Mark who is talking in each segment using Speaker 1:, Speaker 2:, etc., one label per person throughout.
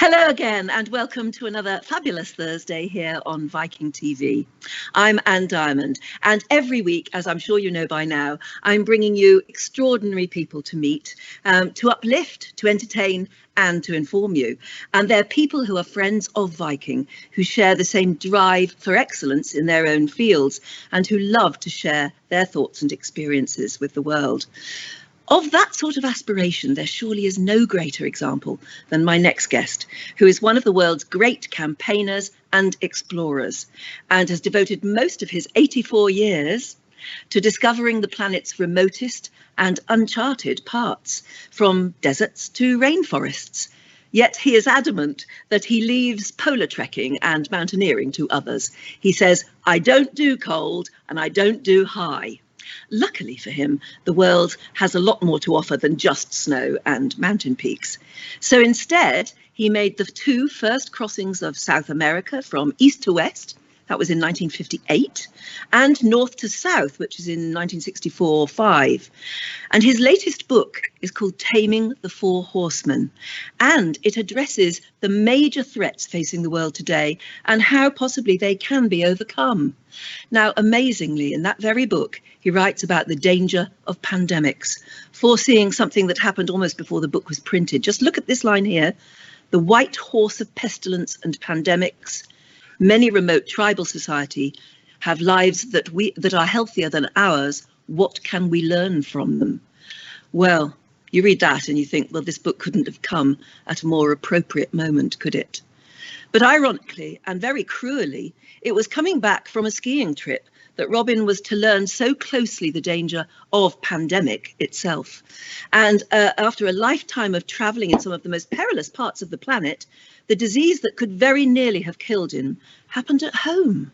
Speaker 1: Hello again, and welcome to another fabulous Thursday here on Viking.TV. I'm Anne Diamond, and every week, as I'm sure you know by now, I'm bringing you extraordinary people to meet, to uplift, to entertain, and to inform you. And they're people who are friends of Viking, who share the same drive for excellence in their own fields, and who love to share their thoughts and experiences with the world. Of that sort of aspiration, there surely is no greater example than my next guest, who is one of the world's great campaigners and explorers, and has devoted most of his 84 years to discovering the planet's remotest and uncharted parts, from deserts to rainforests. Yet he is adamant that he leaves polar trekking and mountaineering to others. He says, "I don't do cold and I don't do high." Luckily for him, the world has a lot more to offer than just snow and mountain peaks. So instead, he made the two first crossings of South America from east to west. That was in 1958, and north to south, which is in 1964-5. And his latest book is called Taming the Four Horsemen, and it addresses the major threats facing the world today and how possibly they can be overcome. Now, amazingly, in that very book, he writes about the danger of pandemics, foreseeing something that happened almost before the book was printed. Just look at this line here: "The white horse of pestilence and pandemics. Many remote tribal society have lives that are healthier than ours. What can we learn from them?" Well, you read that and you think, well, this book couldn't have come at a more appropriate moment, could it? But ironically and very cruelly, it was coming back from a skiing trip that Robin was to learn so closely the danger of pandemic itself. And after a lifetime of travelling in some of the most perilous parts of the planet, the disease that could very nearly have killed him happened at home.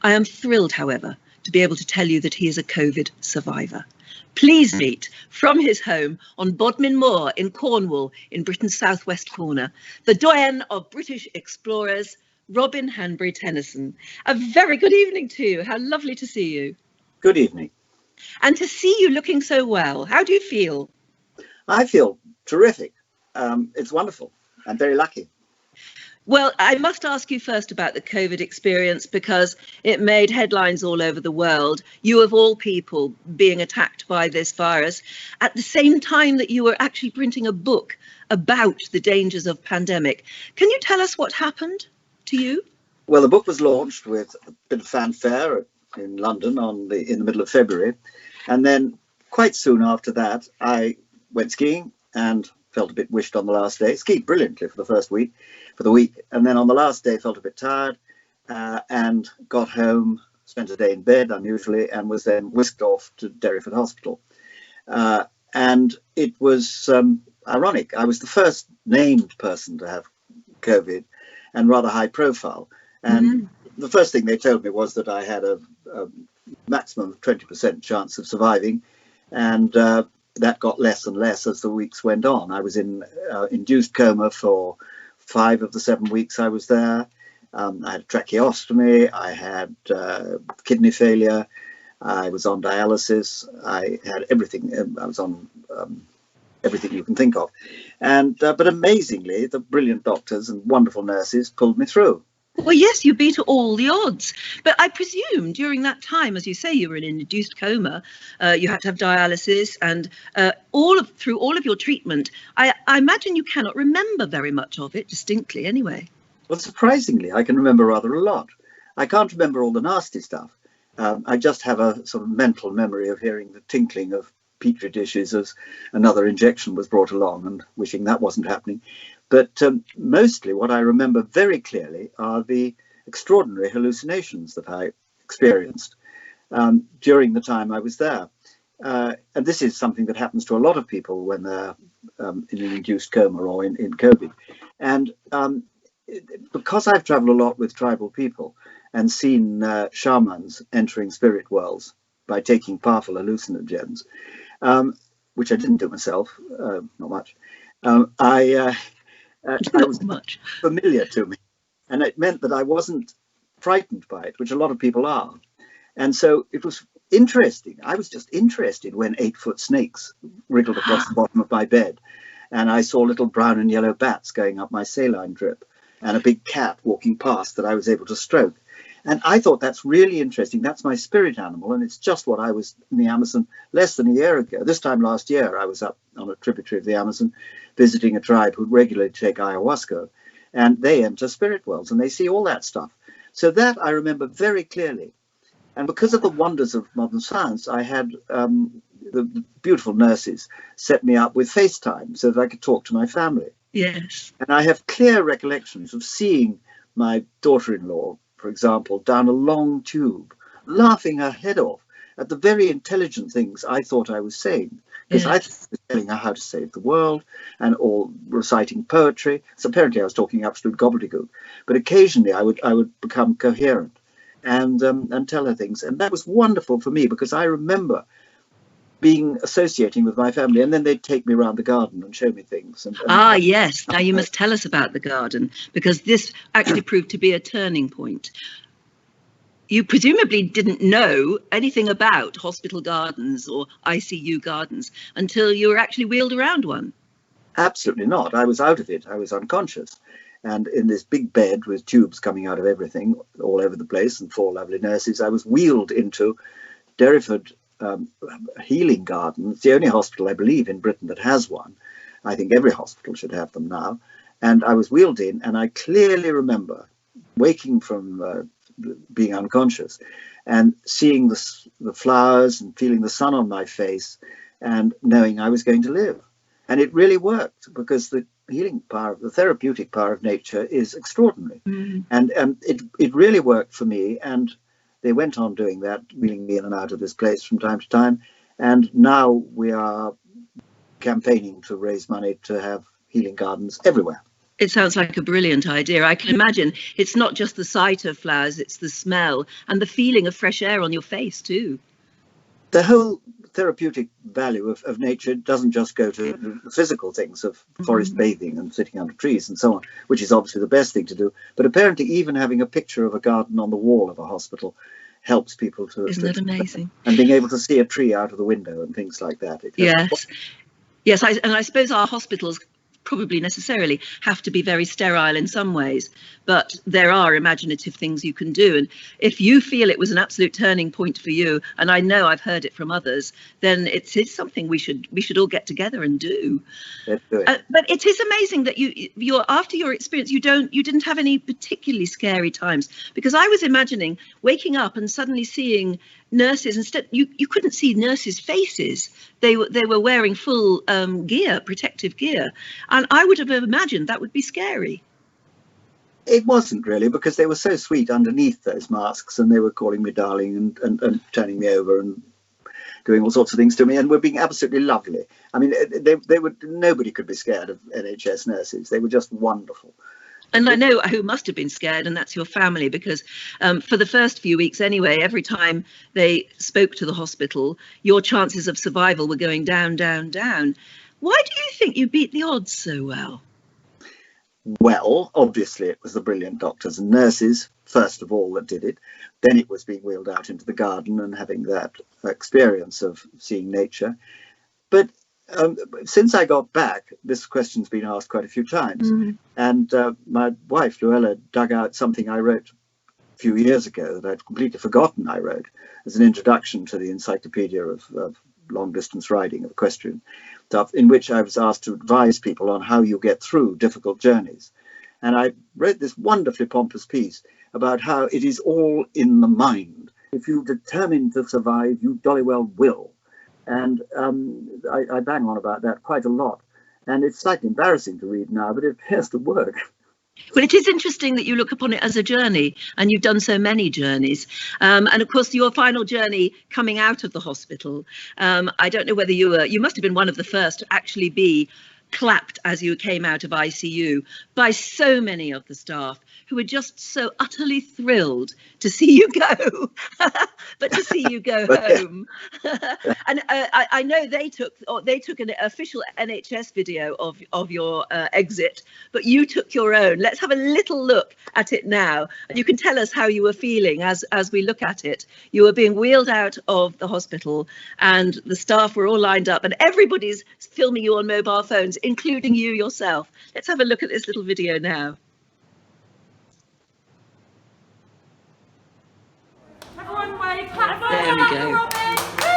Speaker 1: I am thrilled, however, to be able to tell you that he is a COVID survivor. Please meet, from his home on Bodmin Moor in Cornwall, in Britain's southwest corner, the doyen of British explorers, Robin Hanbury-Tenison. A very good evening to you. How lovely to see you.
Speaker 2: Good evening.
Speaker 1: And to see you looking so well. How do you feel?
Speaker 2: I feel terrific. It's wonderful. I'm very lucky.
Speaker 1: Well, I must ask you first about the COVID experience, because it made headlines all over the world. You, of all people, being attacked by this virus at the same time that you were actually printing a book about the dangers of pandemic. Can you tell us what happened to you?
Speaker 2: Well, the book was launched with a bit of fanfare in London in the middle of February. And then quite soon after that, I went skiing and felt a bit wished on the last day. Skied brilliantly for the week. And then on the last day, felt a bit tired and got home, spent a day in bed unusually, and was then whisked off to Derryford Hospital. And it was ironic. I was the first named person to have COVID, and rather high profile. And the first thing they told me was that I had a maximum of 20% chance of surviving. And that got less and less as the weeks went on. I was in induced coma for 5 of the 7 weeks I was there. I had a tracheostomy, I had kidney failure, I was on dialysis, I had everything. I was on everything you can think of. And but amazingly, the brilliant doctors and wonderful nurses pulled me through.
Speaker 1: Well, yes, you beat all the odds. But I presume during that time, as you say, you were in an induced coma, you had to have dialysis, and through all of your treatment, I imagine you cannot remember very much of it distinctly anyway.
Speaker 2: Well, surprisingly, I can remember rather a lot. I can't remember all the nasty stuff. I just have a sort of mental memory of hearing the tinkling of petri dishes as another injection was brought along and wishing that wasn't happening. But mostly what I remember very clearly are the extraordinary hallucinations that I experienced during the time I was there. And this is something that happens to a lot of people when they're in an induced coma or in COVID. And because I've traveled a lot with tribal people and seen shamans entering spirit worlds by taking powerful hallucinogens, which I didn't do myself, not much, it was much familiar to me, and it meant that I wasn't frightened by it, which a lot of people are. And so it was interesting. I was just interested when 8-foot snakes wriggled across the bottom of my bed, and I saw little brown and yellow bats going up my saline drip, and a big cat walking past that I was able to stroke. And I thought that's really interesting. That's my spirit animal, and it's just what I was in the Amazon less than a year ago. This time last year, I was up on a tributary of the Amazon visiting a tribe who regularly take ayahuasca, and they enter spirit worlds and they see all that stuff. So that I remember very clearly. And because of the wonders of modern science, I had the beautiful nurses set me up with FaceTime so that I could talk to my family.
Speaker 1: Yes.
Speaker 2: And I have clear recollections of seeing my daughter-in-law, for example, down a long tube, laughing her head off at the very intelligent things I thought I was saying, because I was telling her how to save the world and all reciting poetry. So apparently I was talking absolute gobbledygook, but occasionally I would become coherent and tell her things. And that was wonderful for me, because I remember associating with my family, and then they'd take me around the garden and show me things.
Speaker 1: Yes. Now you must tell us about the garden, because this actually proved to be a turning point. You presumably didn't know anything about hospital gardens or ICU gardens until you were actually wheeled around one.
Speaker 2: Absolutely not. I was out of it. I was unconscious. And in this big bed with tubes coming out of everything all over the place and 4 lovely nurses, I was wheeled into Derriford Healing Garden. It's the only hospital, I believe, in Britain that has one. I think every hospital should have them now. And I was wheeled in, and I clearly remember waking from being unconscious and seeing the flowers and feeling the sun on my face and knowing I was going to live. And it really worked, because the healing power, the therapeutic power of nature is extraordinary. Mm. And it really worked for me. And they went on doing that, wheeling me in and out of this place from time to time. And now we are campaigning to raise money to have healing gardens everywhere.
Speaker 1: It sounds like a brilliant idea. I can imagine it's not just the sight of flowers, it's the smell and the feeling of fresh air on your face too.
Speaker 2: The whole therapeutic value of nature doesn't just go to the physical things of forest bathing and sitting under trees and so on, which is obviously the best thing to do. But apparently even having a picture of a garden on the wall of a hospital helps people to...
Speaker 1: Isn't that amazing?
Speaker 2: And being able to see a tree out of the window and things like that.
Speaker 1: Yes, I suppose our hospitals probably necessarily have to be very sterile in some ways, but there are imaginative things you can do. And if you feel it was an absolute turning point for you, and I know I've heard it from others, then it is something we should all get together and do.
Speaker 2: Let's do it.
Speaker 1: But it is amazing that you're after your experience, you didn't have any particularly scary times, because I was imagining waking up and suddenly seeing nurses. Instead, you couldn't see nurses' faces. They were wearing full gear, protective gear, and I would have imagined that would be scary.
Speaker 2: It wasn't really, because they were so sweet underneath those masks, and they were calling me darling and turning me over and doing all sorts of things to me, and were being absolutely lovely. I mean, nobody could be scared of NHS nurses. They were just wonderful.
Speaker 1: And I know who must have been scared, and that's your family, because for the first few weeks anyway, every time they spoke to the hospital, your chances of survival were going down, down, down. Why do you think you beat the odds so well?
Speaker 2: Well, obviously it was the brilliant doctors and nurses, first of all, that did it. Then it was being wheeled out into the garden and having that experience of seeing nature. But since I got back, this question's been asked quite a few times. Mm-hmm. And my wife, Luella, dug out something I wrote a few years ago that I'd completely forgotten I wrote as an introduction to the encyclopedia of long-distance riding, of equestrian stuff, in which I was asked to advise people on how you get through difficult journeys. And I wrote this wonderfully pompous piece about how it is all in the mind. If you determine to survive, you jolly well will. And I bang on about that quite a lot. And it's slightly embarrassing to read now, but it appears to work.
Speaker 1: Well, it is interesting that you look upon it as a journey, and you've done so many journeys. And of course, your final journey coming out of the hospital, I don't know whether you must have been one of the first to actually be clapped as you came out of ICU by so many of the staff who were just so utterly thrilled to see you go, but to see you go home. And I know they took an official NHS video of your exit, but you took your own. Let's have a little look at it now, and you can tell us how you were feeling as we look at it. You were being wheeled out of the hospital, and the staff were all lined up, and everybody's filming you on mobile phones. including you yourself. Let's have a look at this little video now. There we go.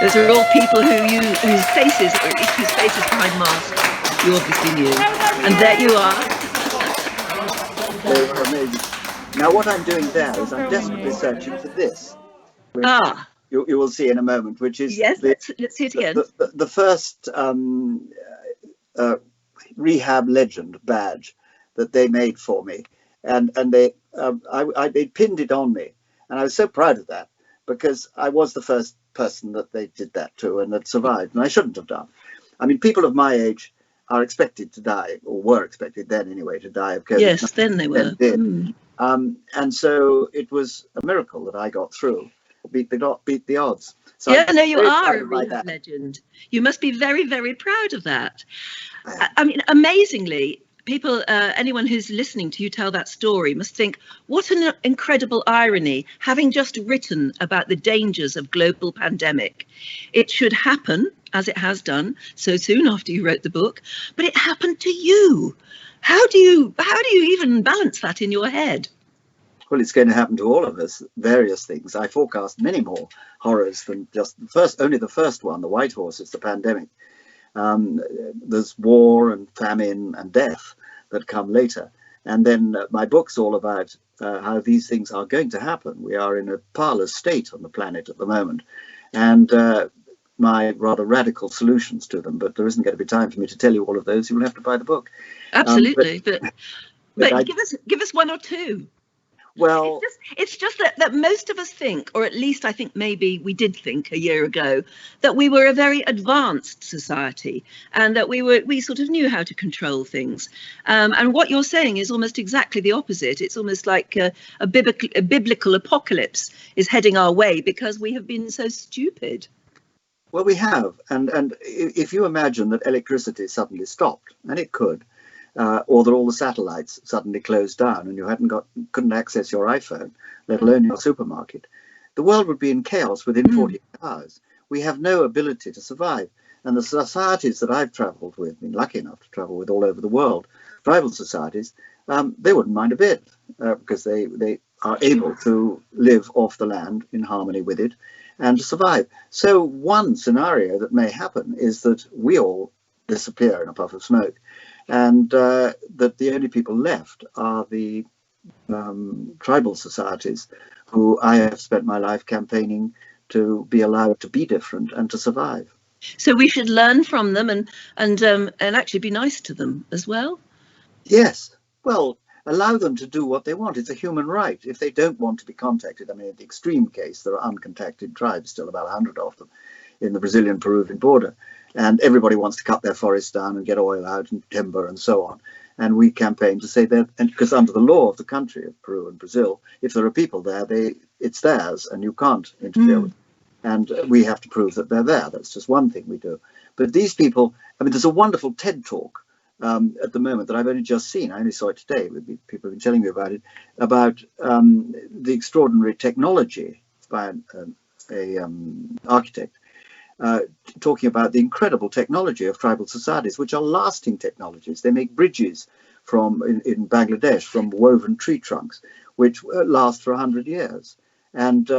Speaker 1: Those are all people whose faces, or at least whose faces behind masks, you obviously knew. And there you are.
Speaker 2: They were amazing. Now what I'm doing there is I'm desperately searching for this. You will see in a moment, which is
Speaker 1: let's see it again.
Speaker 2: The first rehab legend badge that they made for me, and they pinned it on me, and I was so proud of that because I was the first person that they did that to and that survived, and I shouldn't have done. I mean, people of my age are expected to die, or were expected then anyway, to die of COVID.
Speaker 1: Yes, then they were.
Speaker 2: And so it was a miracle that I got through. Beat the odds. So
Speaker 1: yeah, no, you are a rehab legend. You must be very, very proud of that. I mean, amazingly, people, anyone who's listening to you tell that story must think, what an incredible irony, having just written about the dangers of global pandemic. It should happen, as it has done, so soon after you wrote the book, but it happened to you. How do you even balance that in your head?
Speaker 2: Well, it's going to happen to all of us, various things. I forecast many more horrors than just only the first one, the white horse, is the pandemic. There's war and famine and death that come later. And then my book's all about how these things are going to happen. We are in a parlous state on the planet at the moment. And my rather radical solutions to them, but there isn't going to be time for me to tell you all of those. You will have to buy the book.
Speaker 1: Absolutely, but give us one or two.
Speaker 2: Well,
Speaker 1: it's just that most of us think, or at least I think maybe we did think a year ago, that we were a very advanced society and that we sort of knew how to control things. And what you're saying is almost exactly the opposite. It's almost like a biblical apocalypse is heading our way because we have been so stupid.
Speaker 2: Well, we have. And if you imagine that electricity suddenly stopped, and it could, or that all the satellites suddenly closed down and you couldn't access your iPhone, let alone your supermarket, the world would be in chaos within 48 hours. We have no ability to survive. And the societies that I've travelled with, been lucky enough to travel with all over the world, tribal societies, they wouldn't mind a bit because they are able to live off the land in harmony with it and to survive. So one scenario that may happen is that we all disappear in a puff of smoke, and that the only people left are the tribal societies, who I have spent my life campaigning to be allowed to be different and to survive.
Speaker 1: So we should learn from them and actually be nice to them as well.
Speaker 2: Yes, well, allow them to do what they want. It's a human right. If they don't want to be contacted, I mean, in the extreme case, there are uncontacted tribes, still about 100 of them, in the Brazilian-Peruvian border. And everybody wants to cut their forests down and get oil out and timber and so on. And we campaign to say that, and because under the law of the country of Peru and Brazil, if there are people there, it's theirs and you can't interfere with them. And we have to prove that they're there. That's just one thing we do. But these people, I mean, there's a wonderful TED talk at the moment that I've only just seen. I only saw it today. People have been telling me about it, about the extraordinary technology by an architect, talking about the incredible technology of tribal societies, which are lasting technologies. They make bridges in Bangladesh from woven tree trunks, which last for 100 years. And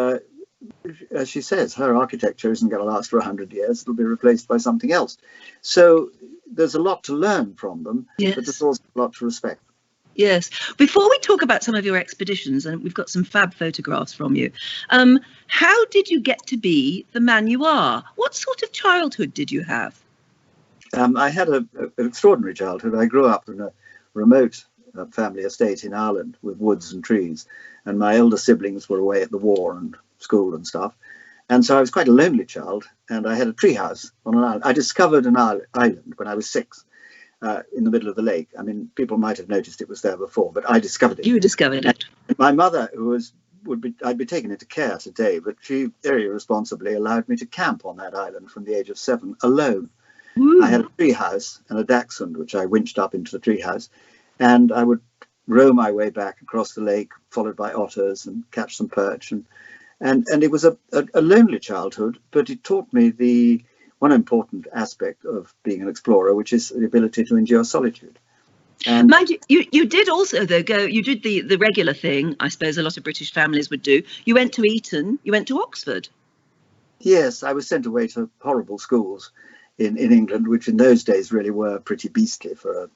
Speaker 2: as she says, her architecture isn't going to last for 100 years. It'll be replaced by something else. So there's a lot to learn from them,
Speaker 1: yes,
Speaker 2: but there's also a lot to respect.
Speaker 1: Yes. Before we talk about some of your expeditions, and we've got some fab photographs from you, how did you get to be the man you are? What sort of childhood did you have?
Speaker 2: I had an extraordinary childhood. I grew up in a remote family estate in Ireland with woods and trees, and my elder siblings were away at the war and school and stuff. And so I was quite a lonely child, and I had a tree house on an island. I discovered an island when I was 6. In the middle of the lake. I mean, people might have noticed it was there before, but I discovered it.
Speaker 1: You discovered it.
Speaker 2: And my mother, I'd be taken into care today, but she very irresponsibly allowed me to camp on that island from the age of 7 alone. Ooh. I had a tree house and a dachshund, which I winched up into the tree house, and I would row my way back across the lake, followed by otters, and catch some perch. And it was a lonely childhood, but it taught me one important aspect of being an explorer, which is the ability to endure solitude. And
Speaker 1: mind you did also, though, you did the regular thing, I suppose a lot of British families would do. You went to Eton, you went to Oxford.
Speaker 2: yes, I was sent away to horrible schools in England, which in those days really were pretty beastly for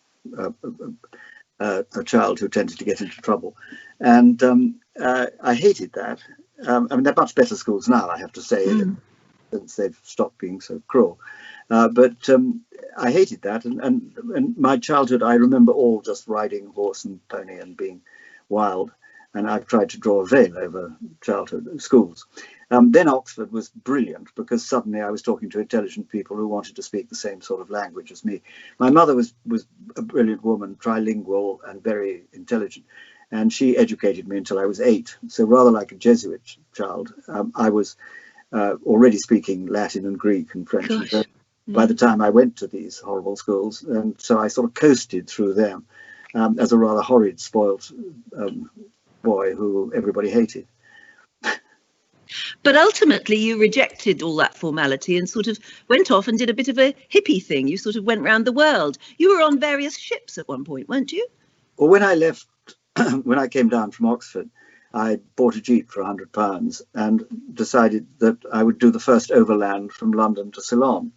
Speaker 2: a child who tended to get into trouble. And I hated that. I mean, they're much better schools now, I have to say, since they've stopped being so cruel. But I hated that. And my childhood, I remember all just riding horse and pony and being wild. And I've tried to draw a veil over childhood schools. Then Oxford was brilliant because suddenly I was talking to intelligent people who wanted to speak the same sort of language as me. My mother was a brilliant woman, trilingual and very intelligent, and she educated me until I was 8. So rather like a Jesuit child, I was already speaking Latin and Greek and French and German by the time I went to these horrible schools. And so I sort of coasted through them as a rather horrid, spoilt boy who everybody hated.
Speaker 1: But ultimately you rejected all that formality and sort of went off and did a bit of a hippie thing. You sort of went around the world. You were on various ships at one point, weren't you?
Speaker 2: Well, when I left, when I came down from Oxford, I bought a Jeep for £100 and decided that I would do the first overland from London to Ceylon.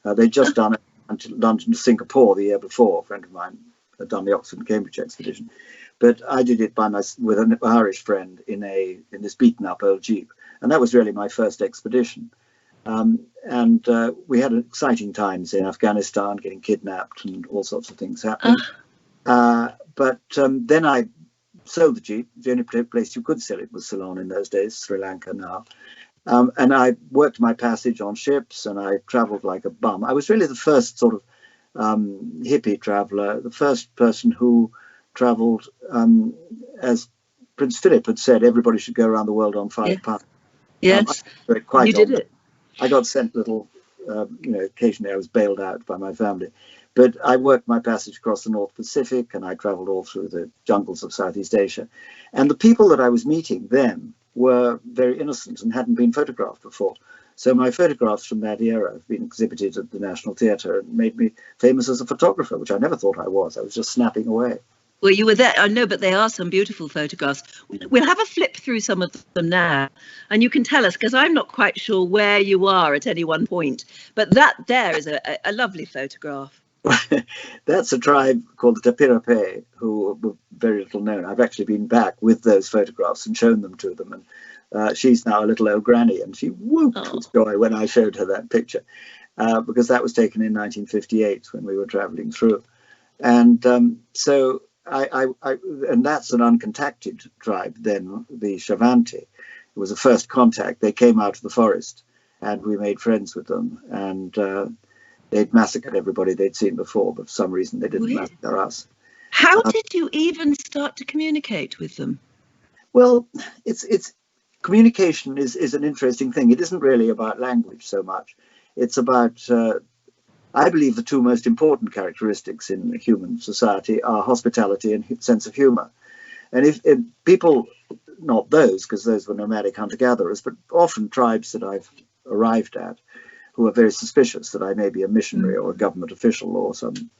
Speaker 2: They'd just done it to London to Singapore the year before. A friend of mine had done the Oxford and Cambridge expedition. But I did it with an Irish friend in this beaten up old Jeep. And that was really my first expedition. We had exciting times in Afghanistan, getting kidnapped and all sorts of things happening. But then I sold the Jeep. The only place you could sell it was Ceylon in those days, Sri Lanka now. And I worked my passage on ships and I traveled like a bum. I was really the first sort of hippie traveler, the first person who traveled, as Prince Philip had said, everybody should go around the world on £5.
Speaker 1: Yes,
Speaker 2: you
Speaker 1: did it.
Speaker 2: I got sent little, occasionally I was bailed out by my family. But I worked my passage across the North Pacific and I traveled all through the jungles of Southeast Asia. And the people that I was meeting then were very innocent and hadn't been photographed before. So my photographs from that era have been exhibited at the National Theatre and made me famous as a photographer, which I never thought I was. I was just snapping away.
Speaker 1: Well, you were there. I know, but they are some beautiful photographs. We'll have a flip through some of them now, and you can tell us, because I'm not quite sure where you are at any one point. But that there is a lovely photograph.
Speaker 2: That's a tribe called the Tapirape, who were very little known. I've actually been back with those photographs and shown them to them. And she's now a little old granny, and she whooped with joy when I showed her that picture, because that was taken in 1958 when we were traveling through. And so and that's an uncontacted tribe then, the Shavanti. It was a first contact. They came out of the forest and we made friends with them, and they'd massacred everybody they'd seen before, but for some reason they didn't massacre us.
Speaker 1: How did you even start to communicate with them?
Speaker 2: Well, it's communication is an interesting thing. It isn't really about language so much. It's about I believe the two most important characteristics in human society are hospitality and sense of humor. And if people, not those, because those were nomadic hunter-gatherers, but often tribes that I've arrived at who are very suspicious that I may be a missionary or a government official or some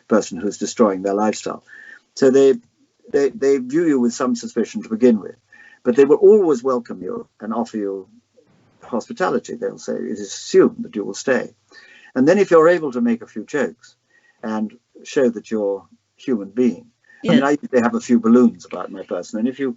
Speaker 2: person who's destroying their lifestyle. So they view you with some suspicion to begin with, but they will always welcome you and offer you hospitality. They'll say it is assumed that you will stay. And then if you're able to make a few jokes and show that you're a human being, I mean, I usually have a few balloons about my person, and if you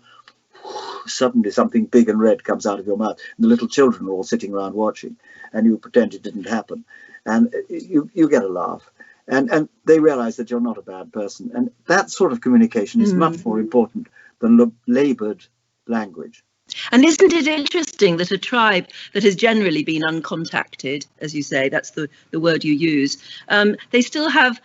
Speaker 2: suddenly something big and red comes out of your mouth and the little children are all sitting around watching and you pretend it didn't happen, and you get a laugh, and they realize that you're not a bad person. And that sort of communication is much more important than labored language.
Speaker 1: And isn't it interesting that a tribe that has generally been uncontacted, as you say, that's the word you use, we still have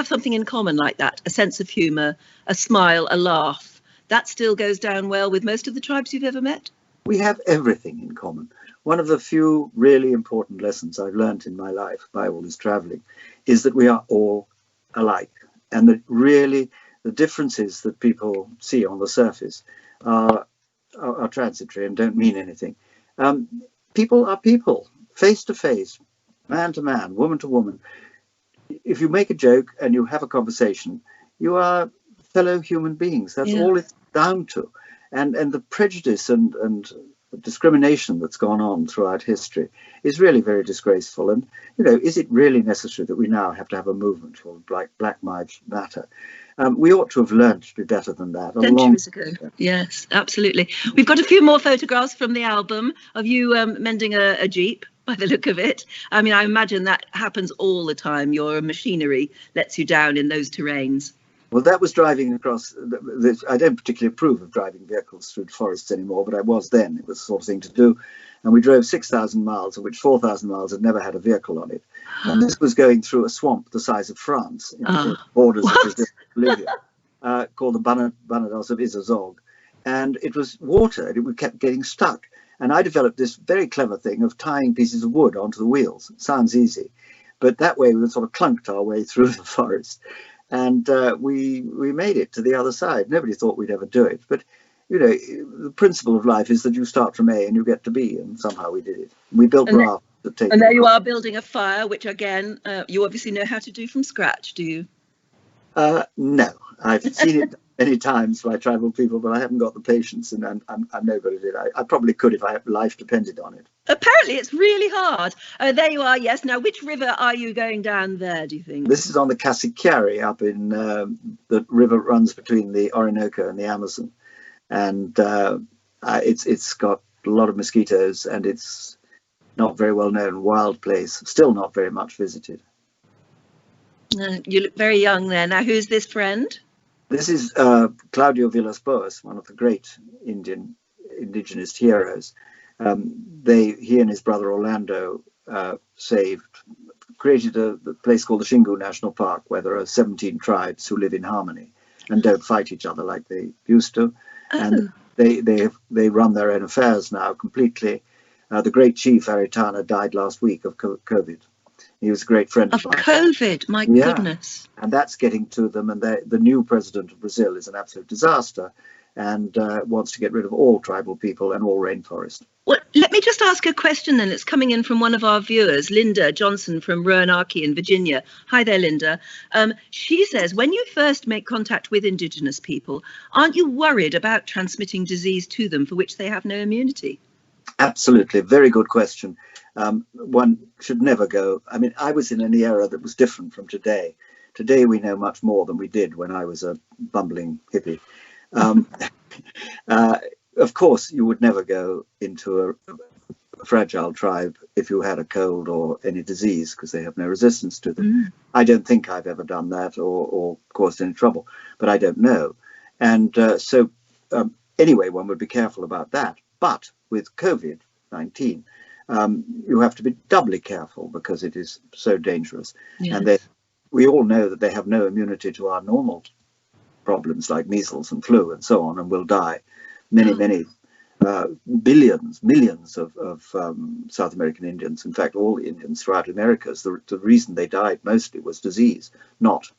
Speaker 1: something in common like that, a sense of humour, a smile, a laugh. That still goes down well with most of the tribes you've ever met?
Speaker 2: We have everything in common. One of the few really important lessons I've learned in my life by all this travelling is that we are all alike, and that really the differences that people see on the surface are transitory and don't mean anything. People are people. face to face, man to man, woman to woman. If you make a joke and you have a conversation, you are fellow human beings. That's all it's down to. And the prejudice and discrimination that's gone on throughout history is really very disgraceful. And, you know, is it really necessary that we now have to have a movement called Black Lives Matter? We ought to have learned to be better than that.
Speaker 1: Centuries ago. Yes, absolutely. We've got a few more photographs from the album of you mending a Jeep, by the look of it. I mean, I imagine that happens all the time. Your machinery lets you down in those terrains.
Speaker 2: Well, that was driving across. I don't particularly approve of driving vehicles through forests anymore, but I was then. It was the sort of thing to do. And we drove 6,000 miles, of which 4,000 miles had never had a vehicle on it. And this was going through a swamp the size of France, in the borders of Brazil and Bolivia, called the Banados of Izazog. And it was water. We kept getting stuck. And I developed this very clever thing of tying pieces of wood onto the wheels. It sounds easy. But that way we sort of clunked our way through the forest. And we made it to the other side. Nobody thought we'd ever do it. But, you know, the principle of life is that you start from A and you get to B. And somehow we did it. We built rafts that take.
Speaker 1: And there you are building a fire, which, again, you obviously know how to do from scratch, do you?
Speaker 2: No. I've seen it many times by tribal people, but I haven't got the patience, and I'm no good at it. I probably could if life depended on it.
Speaker 1: Apparently, it's really hard. There you are, yes. Now, which river are you going down there, do you think?
Speaker 2: This is on the Casiquiare, up in the river runs between the Orinoco and the Amazon. And it's got a lot of mosquitoes, and it's not very well known, wild place, still not very much visited.
Speaker 1: You look very young there. Now, who's this friend?
Speaker 2: This is Claudio Villas-Boas, one of the great indigenous heroes. He and his brother Orlando created a place called the Xingu National Park, where there are 17 tribes who live in harmony and don't fight each other like they used to. And they run their own affairs now completely. The great chief Aritana died last week of COVID. He was a great friend of mine.
Speaker 1: COVID, my goodness.
Speaker 2: And that's getting to them. And the new president of Brazil is an absolute disaster and wants to get rid of all tribal people and all rainforest.
Speaker 1: Well, let me just ask a question then. It's coming in from one of our viewers, Linda Johnson from Roanoke in Virginia. Hi there, Linda. She says, when you first make contact with indigenous people, aren't you worried about transmitting disease to them for which they have no immunity?
Speaker 2: Absolutely. Very good question. One should never go. I mean, I was in an era that was different from today. Today, we know much more than we did when I was a bumbling hippie. Of course, you would never go into a fragile tribe if you had a cold or any disease, because they have no resistance to them. I don't think I've ever done that or caused any trouble, but I don't know. And anyway, one would be careful about that. But with COVID-19, you have to be doubly careful because it is so dangerous. Yes. And we all know that they have no immunity to our normal problems like measles and flu and so on, and will die. Many millions of South American Indians, in fact, all Indians throughout Americas, the reason they died mostly was disease, not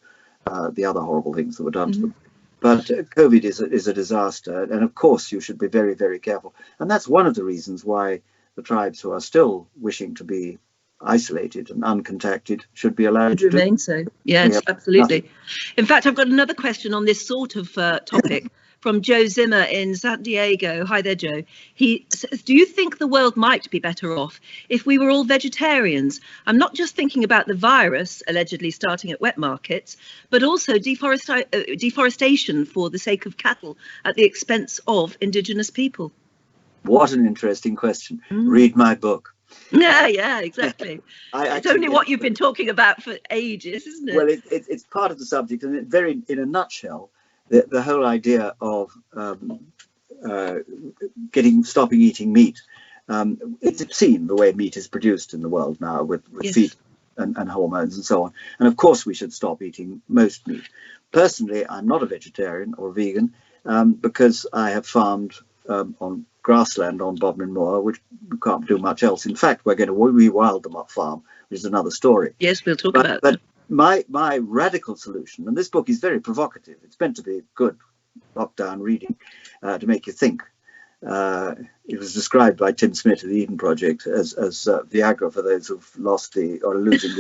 Speaker 2: the other horrible things that were done to them. But COVID is a disaster. And of course, you should be very, very careful. And that's one of the reasons why the tribes who are still wishing to be isolated and uncontacted should be allowed to
Speaker 1: remain so. Yes, absolutely. In fact, I've got another question on this sort of topic from Joe Zimmer in San Diego. Hi there, Joe. He says, do you think the world might be better off if we were all vegetarians? I'm not just thinking about the virus allegedly starting at wet markets, but also deforestation for the sake of cattle at the expense of indigenous people.
Speaker 2: What an interesting question. Read my book.
Speaker 1: Yeah, exactly. It's only what you've been talking about for ages, isn't it?
Speaker 2: Well, it's part of the subject, and in a nutshell, the whole idea of stopping eating meat. It's obscene the way meat is produced in the world now with feed and hormones and so on. And of course, we should stop eating most meat. Personally, I'm not a vegetarian or vegan because I have farmed on grassland on Bodmin Moor, which we can't do much else. In fact, we're going to rewild them up farm, which is another story.
Speaker 1: Yes, we'll talk about that.
Speaker 2: But my radical solution, and this book is very provocative, it's meant to be good lockdown reading to make you think. It was described by Tim Smith of the Eden Project as Viagra for those who've lost or are losing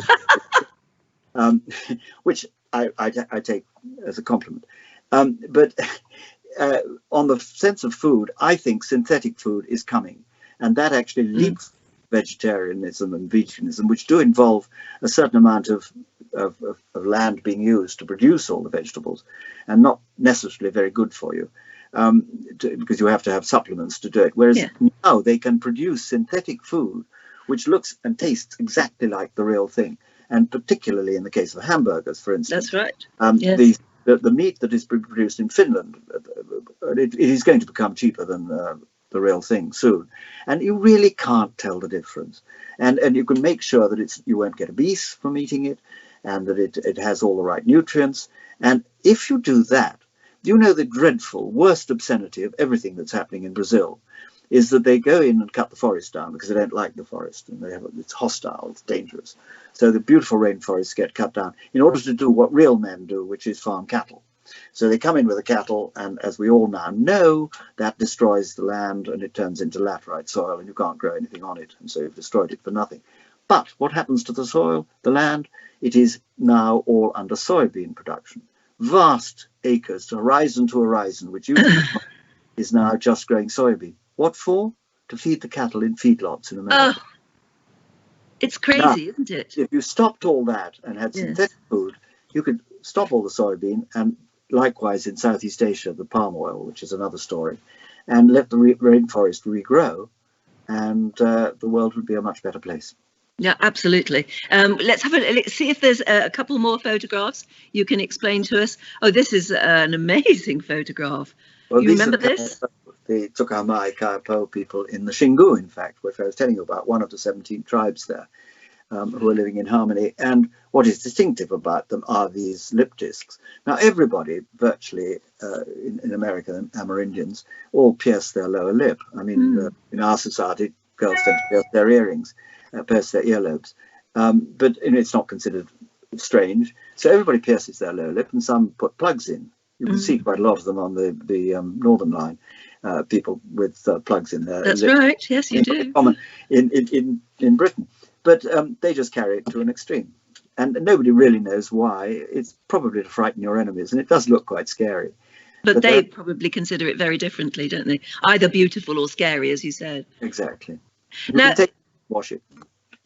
Speaker 2: which I take as a compliment. But on the sense of food, I think synthetic food is coming, and that actually leaps vegetarianism and veganism, which do involve a certain amount of land being used to produce all the vegetables, and not necessarily very good for you, because you have to have supplements to do it. Whereas now they can produce synthetic food, which looks and tastes exactly like the real thing. And particularly in the case of hamburgers, for instance.
Speaker 1: That's right. Yes.
Speaker 2: The meat that is produced in Finland, it is going to become cheaper than the real thing soon. And you really can't tell the difference. And you can make sure that you won't get obese from eating it, and that it has all the right nutrients. And if you do that, you know the dreadful, worst obscenity of everything that's happening in Brazil is that they go in and cut the forest down because they don't like the forest, and it's hostile, it's dangerous. So the beautiful rainforests get cut down in order to do what real men do, which is farm cattle. So they come in with the cattle, and as we all now know, that destroys the land and it turns into laterite soil, and you can't grow anything on it, and so you've destroyed it for nothing. But what happens to the soil, the land? It is now all under soybean production. Vast acres, horizon to horizon, which is now just growing soybean. What for? To feed the cattle in feedlots in America.
Speaker 1: Oh, it's crazy, now, isn't it?
Speaker 2: If you stopped all that and had synthetic food, you could stop all the soybean, and likewise in Southeast Asia, the palm oil, which is another story, and let the rainforest regrow, and the world would be a much better place.
Speaker 1: Yeah, absolutely. Let's see if there's a couple more photographs you can explain to us. Oh, this is an amazing photograph. Well, you remember this?
Speaker 2: The Tukamai Kaipo people in the Xingu, in fact, which I was telling you about, one of the 17 tribes there, who are living in harmony. And what is distinctive about them are these lip discs. Now, everybody virtually in America, Amerindians, all pierce their lower lip. I mean, in our society, girls tend to pierce their earrings, pierce their earlobes. But it's not considered strange. So everybody pierces their lower lip, and some put plugs in. You can see quite a lot of them on the Northern Line. People with plugs in there.
Speaker 1: That's right. Yes, you do.
Speaker 2: Common in Britain, but they just carry it to an extreme, and nobody really knows why. It's probably to frighten your enemies, and it does look quite scary.
Speaker 1: But they probably consider it very differently, don't they? Either beautiful or scary, as you said.
Speaker 2: Exactly.
Speaker 1: Now,
Speaker 2: wash it.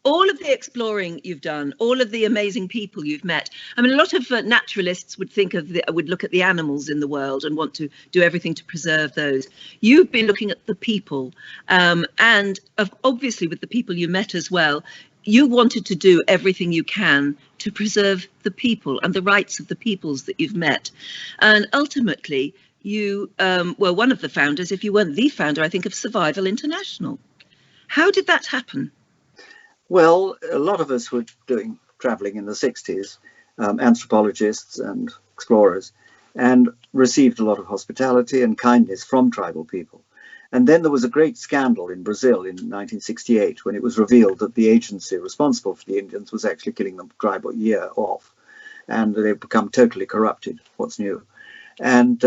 Speaker 1: All of the exploring you've done, all of the amazing people you've met. I mean, a lot of naturalists would would look at the animals in the world and want to do everything to preserve those. You've been looking at the people, and obviously with the people you met as well, you wanted to do everything you can to preserve the people and the rights of the peoples that you've met. And ultimately, you were one of the founders, if you weren't the founder, I think, of Survival International. How did that happen?
Speaker 2: Well, a lot of us were doing traveling in the 60s, anthropologists and explorers, and received a lot of hospitality and kindness from tribal people. And then there was a great scandal in Brazil in 1968 when it was revealed that the agency responsible for the Indians was actually killing the tribal year off, and they've become totally corrupted. What's new? And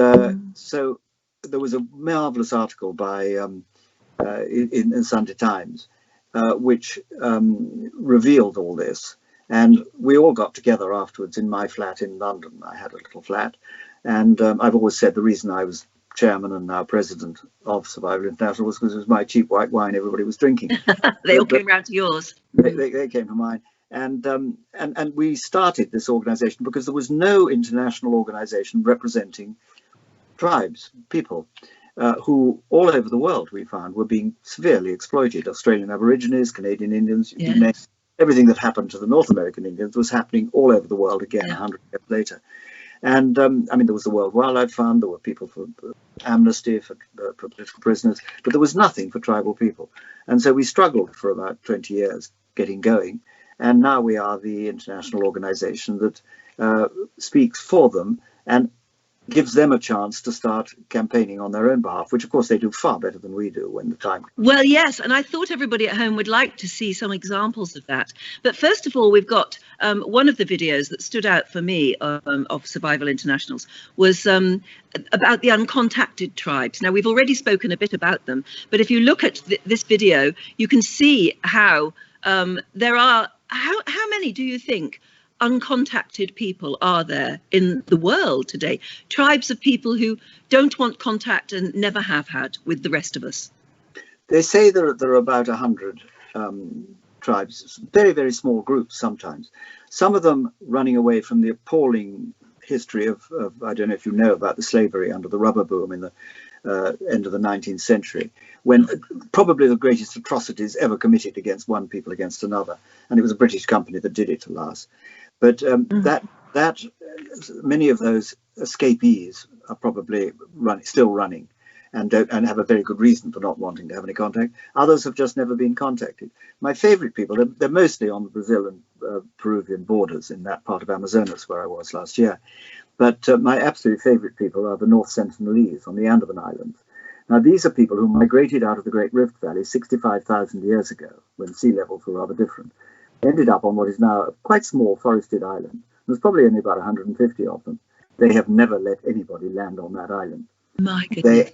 Speaker 2: so there was a marvelous article by in the Sunday Times, which revealed all this. And we all got together afterwards in my flat in London. I had a little flat. And I've always said the reason I was chairman and now president of Survival International was because it was my cheap white wine everybody was drinking.
Speaker 1: They all came round to yours.
Speaker 2: They came to mine. And we started this organization because there was no international organization representing tribes, people. Who all over the world we found were being severely exploited. Australian Aborigines, Canadian Indians, everything that happened to the North American Indians was happening all over the world again 100 years later. And I mean, there was the World Wildlife Fund, there were people for amnesty, for political prisoners, but there was nothing for tribal people. And so we struggled for about 20 years getting going. And now we are the international organization that speaks for them. And gives them a chance to start campaigning on their own behalf, which of course they do far better than we do when the time comes.
Speaker 1: Well, yes, and I thought everybody at home would like to see some examples of that. But first of all, we've got one of the videos that stood out for me of Survival Internationals was about the uncontacted tribes. Now, we've already spoken a bit about them, but if you look at this video, you can see how there are, how many do you think uncontacted people are there in the world today? Tribes of people who don't want contact and never have had with the rest of us.
Speaker 2: They say there are about 100 tribes, very, very small groups sometimes. Some of them running away from the appalling history of I don't know if you know about the slavery under the rubber boom in the end of the 19th century, when probably the greatest atrocities ever committed against one people against another. And it was a British company that did it, alas. But that many of those escapees are probably still running and have a very good reason for not wanting to have any contact. Others have just never been contacted. My favorite people, they're mostly on the Brazil and Peruvian borders in that part of Amazonas where I was last year. But my absolute favorite people are the North Sentinelese on the Andaman Islands. Now, these are people who migrated out of the Great Rift Valley 65,000 years ago, when sea levels were rather different. Ended up on what is now a quite small forested island. There's probably only about 150 of them. They have never let anybody land on that island.
Speaker 1: My goodness.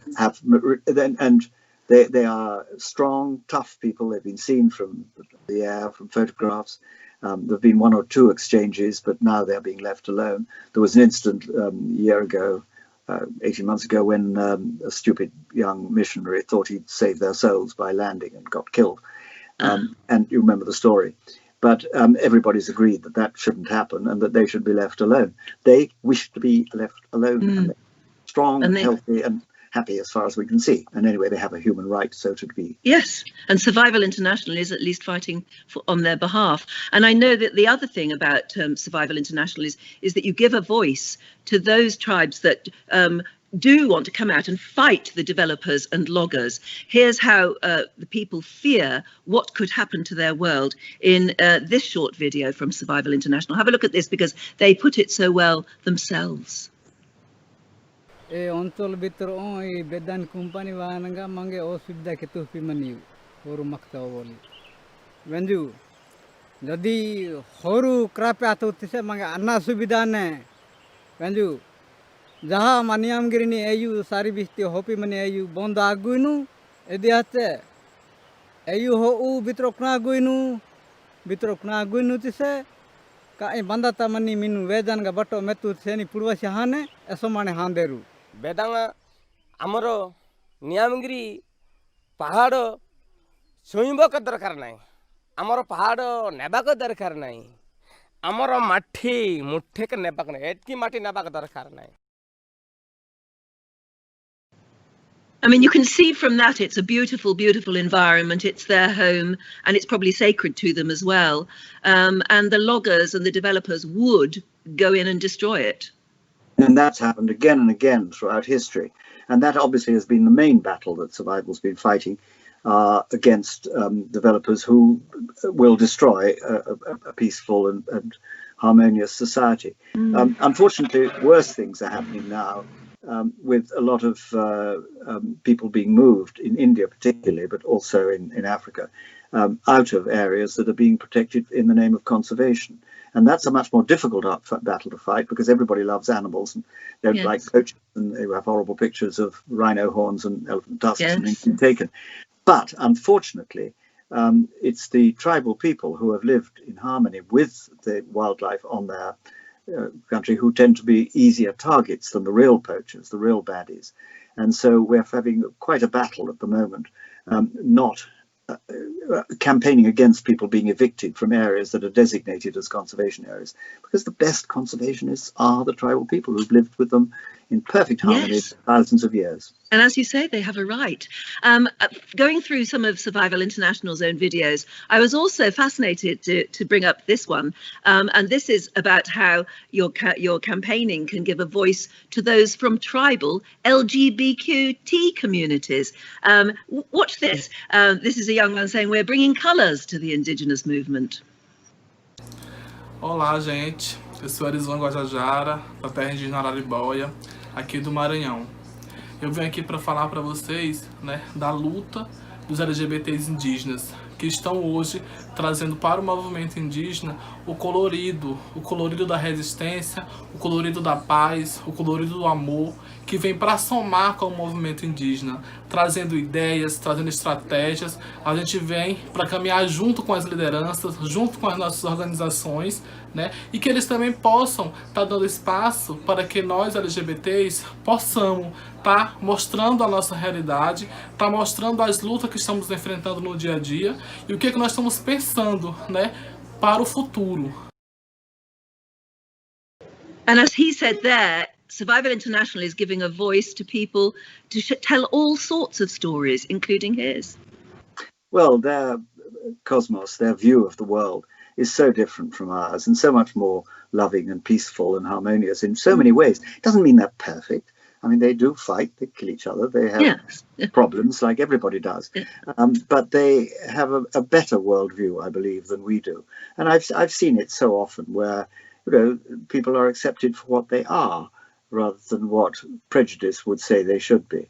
Speaker 2: They are strong, tough people. They've been seen from the air, from photographs. There have been one or two exchanges, but now they're being left alone. There was an incident a year ago, 18 months ago, when a stupid young missionary thought he'd saved their souls by landing and got killed. And you remember the story. But everybody's agreed that that shouldn't happen and that they should be left alone. They wish to be left alone. And they're strong and healthy and happy as far as we can see. And anyway, they have a human right, so to be.
Speaker 1: Yes, and Survival International is at least fighting on their behalf. And I know that the other thing about Survival International is that you give a voice to those tribes that do want to come out and fight the developers and loggers. Here's how the people fear what could happen to their world in this short video from Survival International. Have a look at this because they put it so well themselves.
Speaker 3: অঞ্চল ভিতর ওই বেদান company বানাঙ্গা মাঙ্গে অসুবিধা কেতু পিমানিউ হরু মাকতাও বলি বেঞ্জু যদি হরু ক্রাপে আতোতিসে মাঙ্গে আন্না সুবিধা নে বেঞ্জু যাহা মানিয়ামগিরিনি এয়ু সারি বিস্তি হপি মানে এয়ু বন্ধ আগুইনু এদি আছে এয়ু হউ বিত্রকনা আগুইনু তিসে কা এ বান্দাতা মানি মিনু বেদানগা বটো মেতু সেনি পুরবাসি হানে এসো মানে হাঁদেরু
Speaker 4: বেদাঙ্গা আমার নিয়ামগিরি পাহাড় ছুঁইবক দরকার নাই আমার পাহাড় নেবাক দরকার নাই আমার মাটি মুঠেকে নেবাক নাই এতকি মাটি নেবাক দরকার নাই
Speaker 1: I mean, you can see from that it's a beautiful, beautiful environment. It's their home and it's probably sacred to them as well. And the loggers and the developers would go in and destroy it.
Speaker 2: And that's happened again and again throughout history. And that obviously has been the main battle that survival's been fighting against developers who will destroy a peaceful and harmonious society. Unfortunately, worse things are happening now. With a lot of people being moved in India particularly, but also in Africa, out of areas that are being protected in the name of conservation. And that's a much more difficult battle to fight because everybody loves animals and don't like poachers, and they have horrible pictures of rhino horns and elephant tusks and things being taken. But unfortunately, it's the tribal people who have lived in harmony with the wildlife on their country who tend to be easier targets than the real poachers, the real baddies. And so we're having quite a battle at the moment, not campaigning against people being evicted from areas that are designated as conservation areas, because the best conservationists are the tribal people who've lived with them in perfect harmony for thousands of years.
Speaker 1: And as you say, they have a right. Going through some of Survival International's own videos, I was also fascinated to bring up this one. And this is about how your campaigning can give a voice to those from tribal LGBTQ communities. Watch this. This is a young man saying, we're bringing colours to the indigenous movement.
Speaker 5: Olá, gente. Eu sou Arizona Guajajara, da terra indígena Araribóia. aqui do Maranhão. Eu venho aqui para falar para vocês, né, da luta dos LGBTs indígenas, que estão hoje trazendo para o movimento indígena o colorido da resistência, o colorido da paz, o colorido do amor, que vem para somar com o movimento indígena, trazendo ideias, trazendo estratégias. A gente vem para caminhar junto com as lideranças, junto com as nossas organizações, né? E que eles também possam estar dando espaço para que nós LGBTs possamos estar mostrando a nossa realidade, estar mostrando as lutas que estamos enfrentando no dia a dia e o que nós estamos pensando, né, para o futuro.
Speaker 1: And as he said there, Survival International is giving a voice to people to tell all sorts of stories, including his.
Speaker 2: Well, their cosmos, their view of the world is so different from ours and so much more loving and peaceful and harmonious in so many ways. It doesn't mean they're perfect. I mean, they do fight, they kill each other, they have problems like everybody does. But they have a better worldview, I believe, than we do. And I've seen it so often where, you know, people are accepted for what they are rather than what prejudice would say they should be.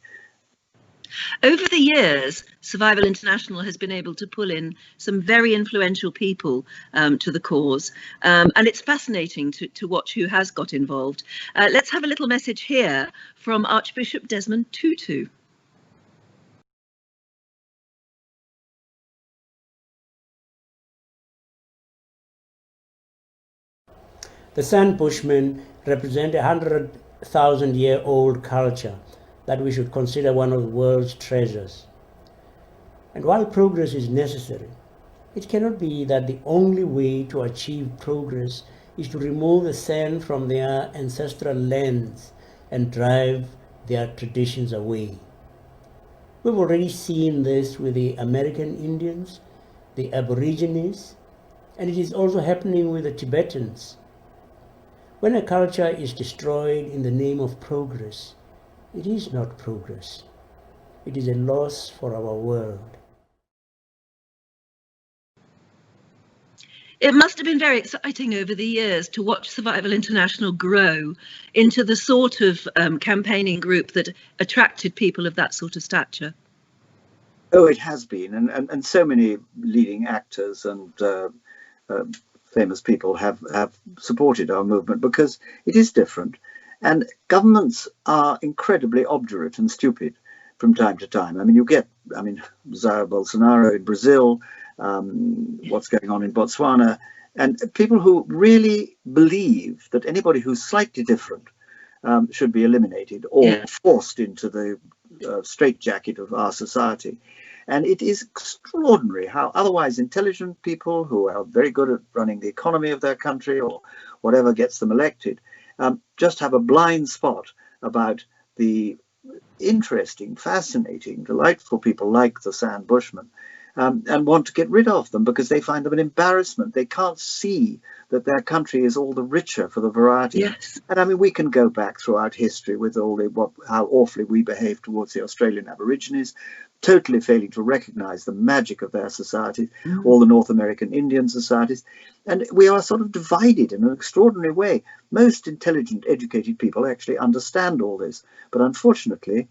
Speaker 1: Over the years, Survival International has been able to pull in some very influential people to the cause, and it's fascinating to watch who has got involved. Let's have a little message here from Archbishop Desmond Tutu.
Speaker 6: The Sand Bushmen represent a 100,000-year-old culture that we should consider one of the world's treasures. And while progress is necessary, it cannot be that the only way to achieve progress is to remove the sand from their ancestral lands and drive their traditions away. We've already seen this with the American Indians, the Aborigines, and it is also happening with the Tibetans. When a culture is destroyed in the name of progress, it is not progress. It is a loss for our world.
Speaker 1: It must have been very exciting over the years to watch Survival International grow into the sort of campaigning group that attracted people of that sort of stature.
Speaker 2: Oh, it has been. And so many leading actors and famous people have supported our movement because it is different. And governments are incredibly obdurate and stupid from time to time. I mean, you get, Jair Bolsonaro in Brazil, what's going on in Botswana, and people who really believe that anybody who's slightly different should be eliminated or forced into the straitjacket of our society. And it is extraordinary how otherwise intelligent people who are very good at running the economy of their country or whatever gets them elected just have a blind spot about the interesting, fascinating, delightful people like the Sand Bushmen and want to get rid of them because they find them an embarrassment. They can't see that their country is all the richer for the variety.
Speaker 1: Yes.
Speaker 2: And I mean, we can go back throughout history with all how awfully we behave towards the Australian Aborigines, totally failing to recognize the magic of their societies, all the North American Indian societies. And we are sort of divided in an extraordinary way. Most intelligent, educated people actually understand all this. But unfortunately,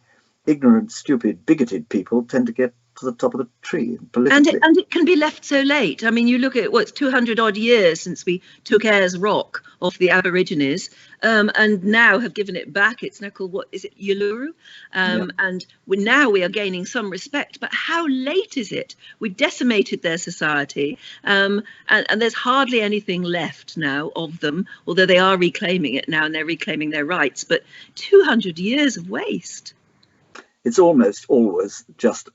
Speaker 2: ignorant, stupid, bigoted people tend to get to the top of the tree politically.
Speaker 1: And it can be left so late. I mean, you look at it's 200 odd years since we took Ayers Rock off the Aborigines, and now have given it back. It's now called, what is it, Uluru? And now we are gaining some respect. But how late is it? We've decimated their society, and there's hardly anything left now of them, although they are reclaiming it now and they're reclaiming their rights. But 200 years of waste.
Speaker 2: It's almost always just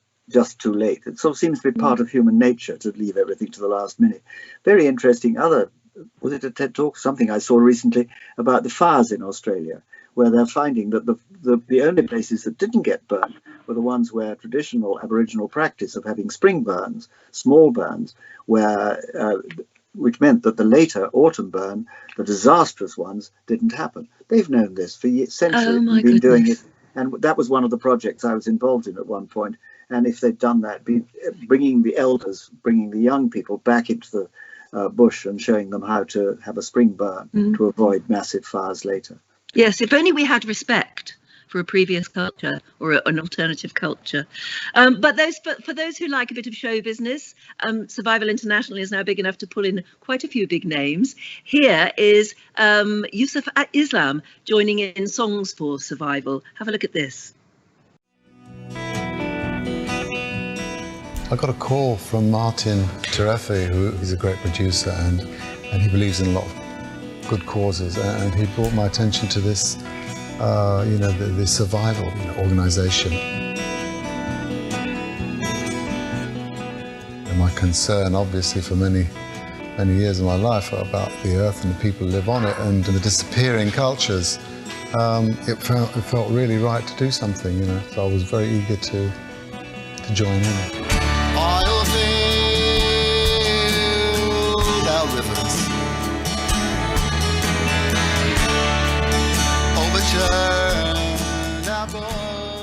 Speaker 2: too late. It sort of seems to be part of human nature to leave everything to the last minute. Very interesting was it a TED Talk? Something I saw recently about the fires in Australia, where they're finding that the only places that didn't get burned were the ones where traditional Aboriginal practice of having spring burns, small burns, which meant that the later autumn burn, the disastrous ones, didn't happen. They've known this for centuries and been doing it. And that was one of the projects I was involved in at one point. And if they'd done that, bringing the elders, bringing the young people back into the bush and showing them how to have a spring burn to avoid massive fires later.
Speaker 1: Yes, if only we had respect for a previous culture or an alternative culture. But for those who like a bit of show business, Survival International is now big enough to pull in quite a few big names. Here is Yusuf Islam joining in Songs for Survival. Have a look at this.
Speaker 7: I got a call from Martin Terefi, who is a great producer, and he believes in a lot of good causes, and he brought my attention to this, the survival organisation. And my concern, obviously, for many years of my life about the earth and the people who live on it, and the disappearing cultures. It felt really right to do something, So I was very eager to join in.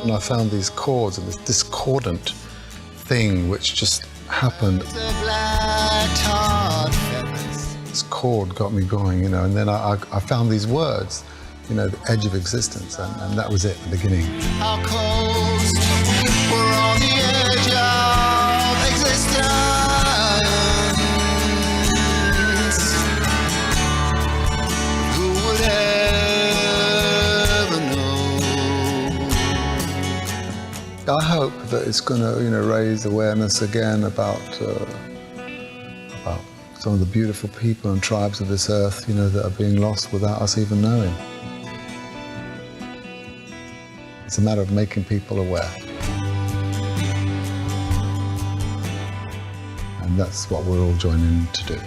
Speaker 7: And I found these chords and this discordant thing which just happened. This chord got me going, and then I found these words, the edge of existence, and that was it, the beginning. Our coast, we're on the edge of existence. Who would ever know? I hope that it's going to, raise awareness again about some of the beautiful people and tribes of this earth, that are being lost without us even knowing. It's a matter of making people aware. And that's what we're all joining to do.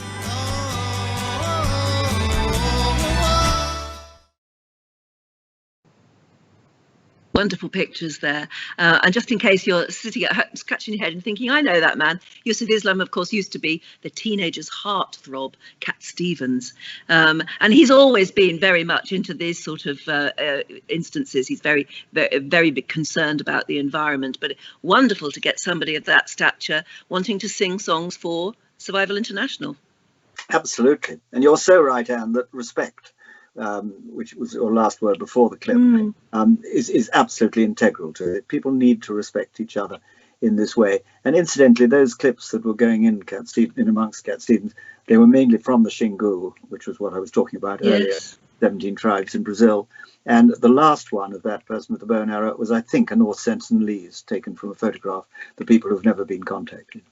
Speaker 1: Wonderful pictures there. And just in case you're sitting at home scratching your head and thinking, I know that man, Yusuf Islam, of course, used to be the teenager's heartthrob, Cat Stevens. And he's always been very much into these sort of instances. He's very, very, very concerned about the environment. But wonderful to get somebody of that stature wanting to sing songs for Survival International.
Speaker 2: Absolutely. And you're so right, Anne, that respect, which was your last word before the clip, is absolutely integral to it. People need to respect each other in this way. And incidentally, those clips that were going in amongst Cat Stevens, they were mainly from the Xingu, which was what I was talking about earlier, 17 tribes in Brazil. And the last one of that person with the bow and arrow was, I think, a North Sentinelese taken from a photograph, the people who've never been contacted.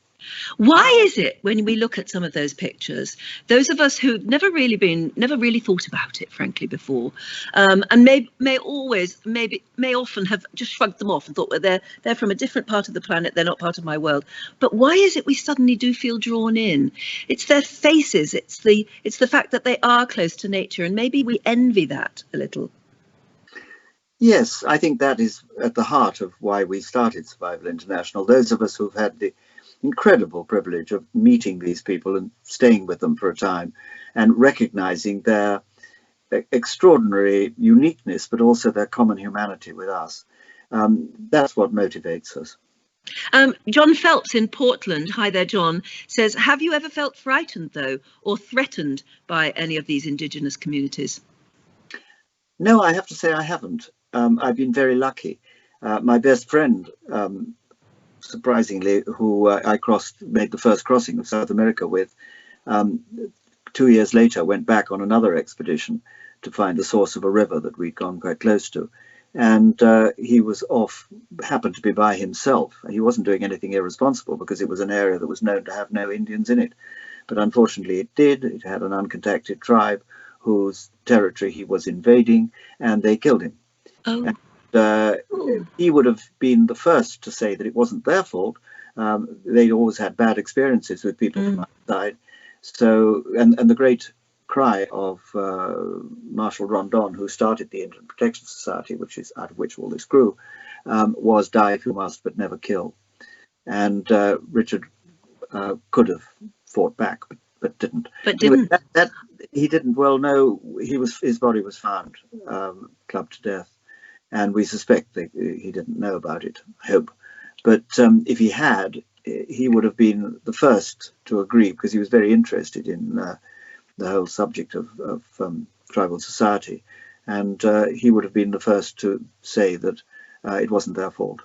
Speaker 1: Why is it when we look at some of those pictures, those of us who've never really thought about it, frankly, before, and may often have just shrugged them off and thought, well, they're from a different part of the planet, they're not part of my world. But why is it we suddenly do feel drawn in? It's their faces, it's the fact that they are close to nature, and maybe we envy that a little.
Speaker 2: Yes, I think that is at the heart of why we started Survival International. Those of us who've had the incredible privilege of meeting these people and staying with them for a time and recognizing their extraordinary uniqueness, but also their common humanity with us. That's what motivates us.
Speaker 1: John Phelps in Portland, hi there, John, says, have you ever felt frightened, though, or threatened by any of these indigenous communities?
Speaker 2: No, I have to say I haven't. I've been very lucky. My best friend, surprisingly, who I made the first crossing of South America with, 2 years later went back on another expedition to find the source of a river that we'd gone quite close to. And he was happened to be by himself. He wasn't doing anything irresponsible because it was an area that was known to have no Indians in it. But unfortunately it did. It had an uncontacted tribe whose territory he was invading, and they killed him.
Speaker 1: Oh.
Speaker 2: And, he would have been the first to say that it wasn't their fault. They'd always had bad experiences with people from outside. So, and the great cry of Marshal Rondon, who started the Indian Protection Society, which is out of which all this grew, was die if you must, but never kill. And Richard could have fought back, but didn't. That he didn't well know. His body was found clubbed to death. And we suspect that he didn't know about it, I hope. But if he had, he would have been the first to agree, because he was very interested in the whole subject of tribal society. and he would have been the first to say that it wasn't their fault.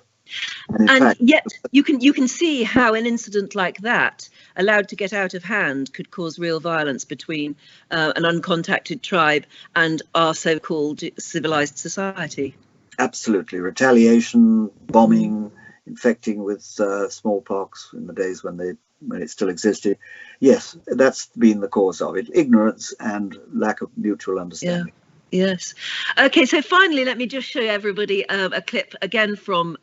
Speaker 2: And in
Speaker 1: And
Speaker 2: fact,
Speaker 1: yet you can see how an incident like that, allowed to get out of hand, could cause real violence between an uncontacted tribe and our so-called civilized society.
Speaker 2: absolutely, retaliation, bombing, infecting with smallpox in the days when it still existed. Yes, that's been the cause of it: ignorance and lack of mutual understanding.
Speaker 1: Yes. Okay, so finally, let me just show everybody a clip again from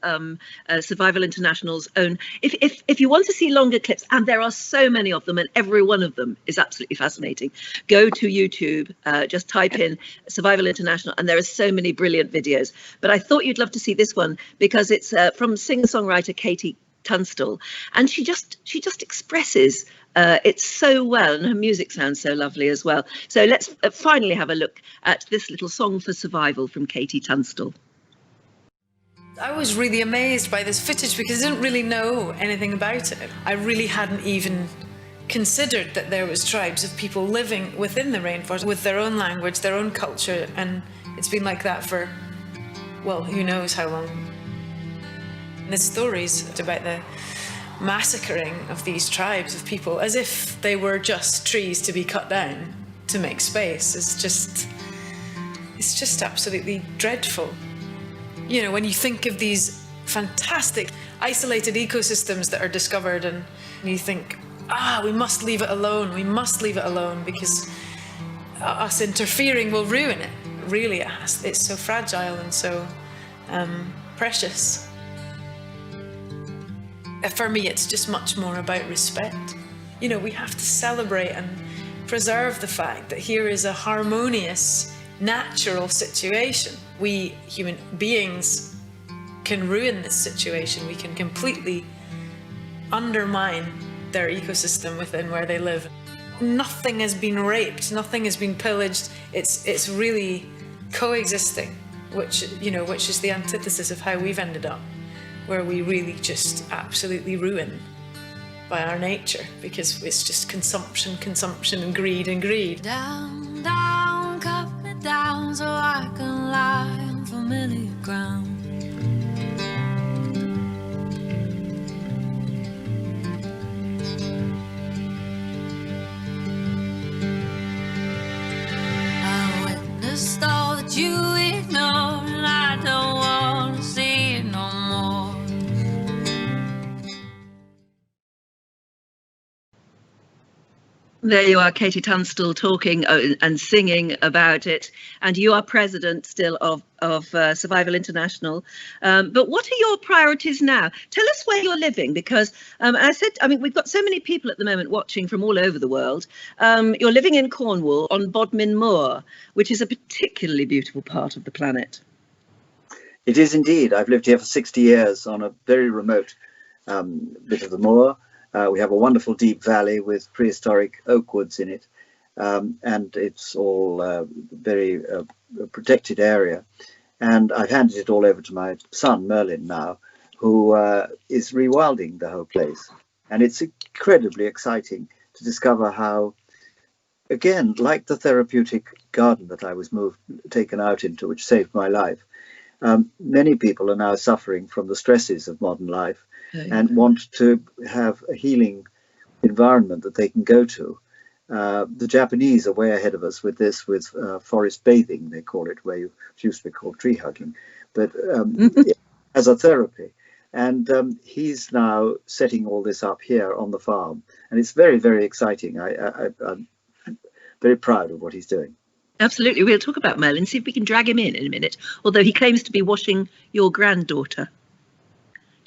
Speaker 1: Survival International's own. If you want to see longer clips, and there are so many of them, and every one of them is absolutely fascinating, go to YouTube, just type in Survival International, and there are so many brilliant videos. But I thought you'd love to see this one because it's from singer-songwriter Katie Tunstall, and she just expresses it so well, and her music sounds so lovely as well. So let's finally have a look at this little song for survival from Katie Tunstall.
Speaker 8: I was really amazed by this footage because I didn't really know anything about it. I really hadn't even considered that there was tribes of people living within the rainforest with their own language, their own culture, and it's been like that for, well, who knows how long. And the stories about the massacring of these tribes of people as if they were just trees to be cut down to make space is it's just absolutely dreadful. You know, when you think of these fantastic isolated ecosystems that are discovered, and you think, we must leave it alone because us interfering will ruin it. Really, it's so fragile and so precious. For me, it's just much more about respect. You know, we have to celebrate and preserve the fact that here is a harmonious, natural situation. We human beings can ruin this situation. We can completely undermine their ecosystem within where they live. Nothing has been raped, nothing has been pillaged. It's really coexisting, which is the antithesis of how we've ended up, where we really just absolutely ruin by our nature because it's just consumption, and greed.
Speaker 9: Down, down, cut me down so I can lie on familiar ground. I witnessed all that you ignored, and I don't want to see it no more.
Speaker 1: There you are, Katie Tunstall, talking and singing about it. And you are president still of Survival International. But what are your priorities now? Tell us where you're living, because we've got so many people at the moment watching from all over the world. You're living in Cornwall on Bodmin Moor, which is a particularly beautiful part of the planet.
Speaker 2: It is indeed. I've lived here for 60 years on a very remote bit of the moor. We have a wonderful deep valley with prehistoric oak woods in it, and it's all very protected area. And I've handed it all over to my son, Merlin, now, who is rewilding the whole place. And it's incredibly exciting to discover how, again, like the therapeutic garden that I was taken out into, which saved my life, many people are now suffering from the stresses of modern life and want to have a healing environment that they can go to. The Japanese are way ahead of us with this, with forest bathing, they call it, where it used to be called tree hugging, but as a therapy. And he's now setting all this up here on the farm, and it's very, very exciting. I'm very proud of what he's doing.
Speaker 1: Absolutely. We'll talk about Merlin, see if we can drag him in a minute, although he claims to be washing your granddaughter.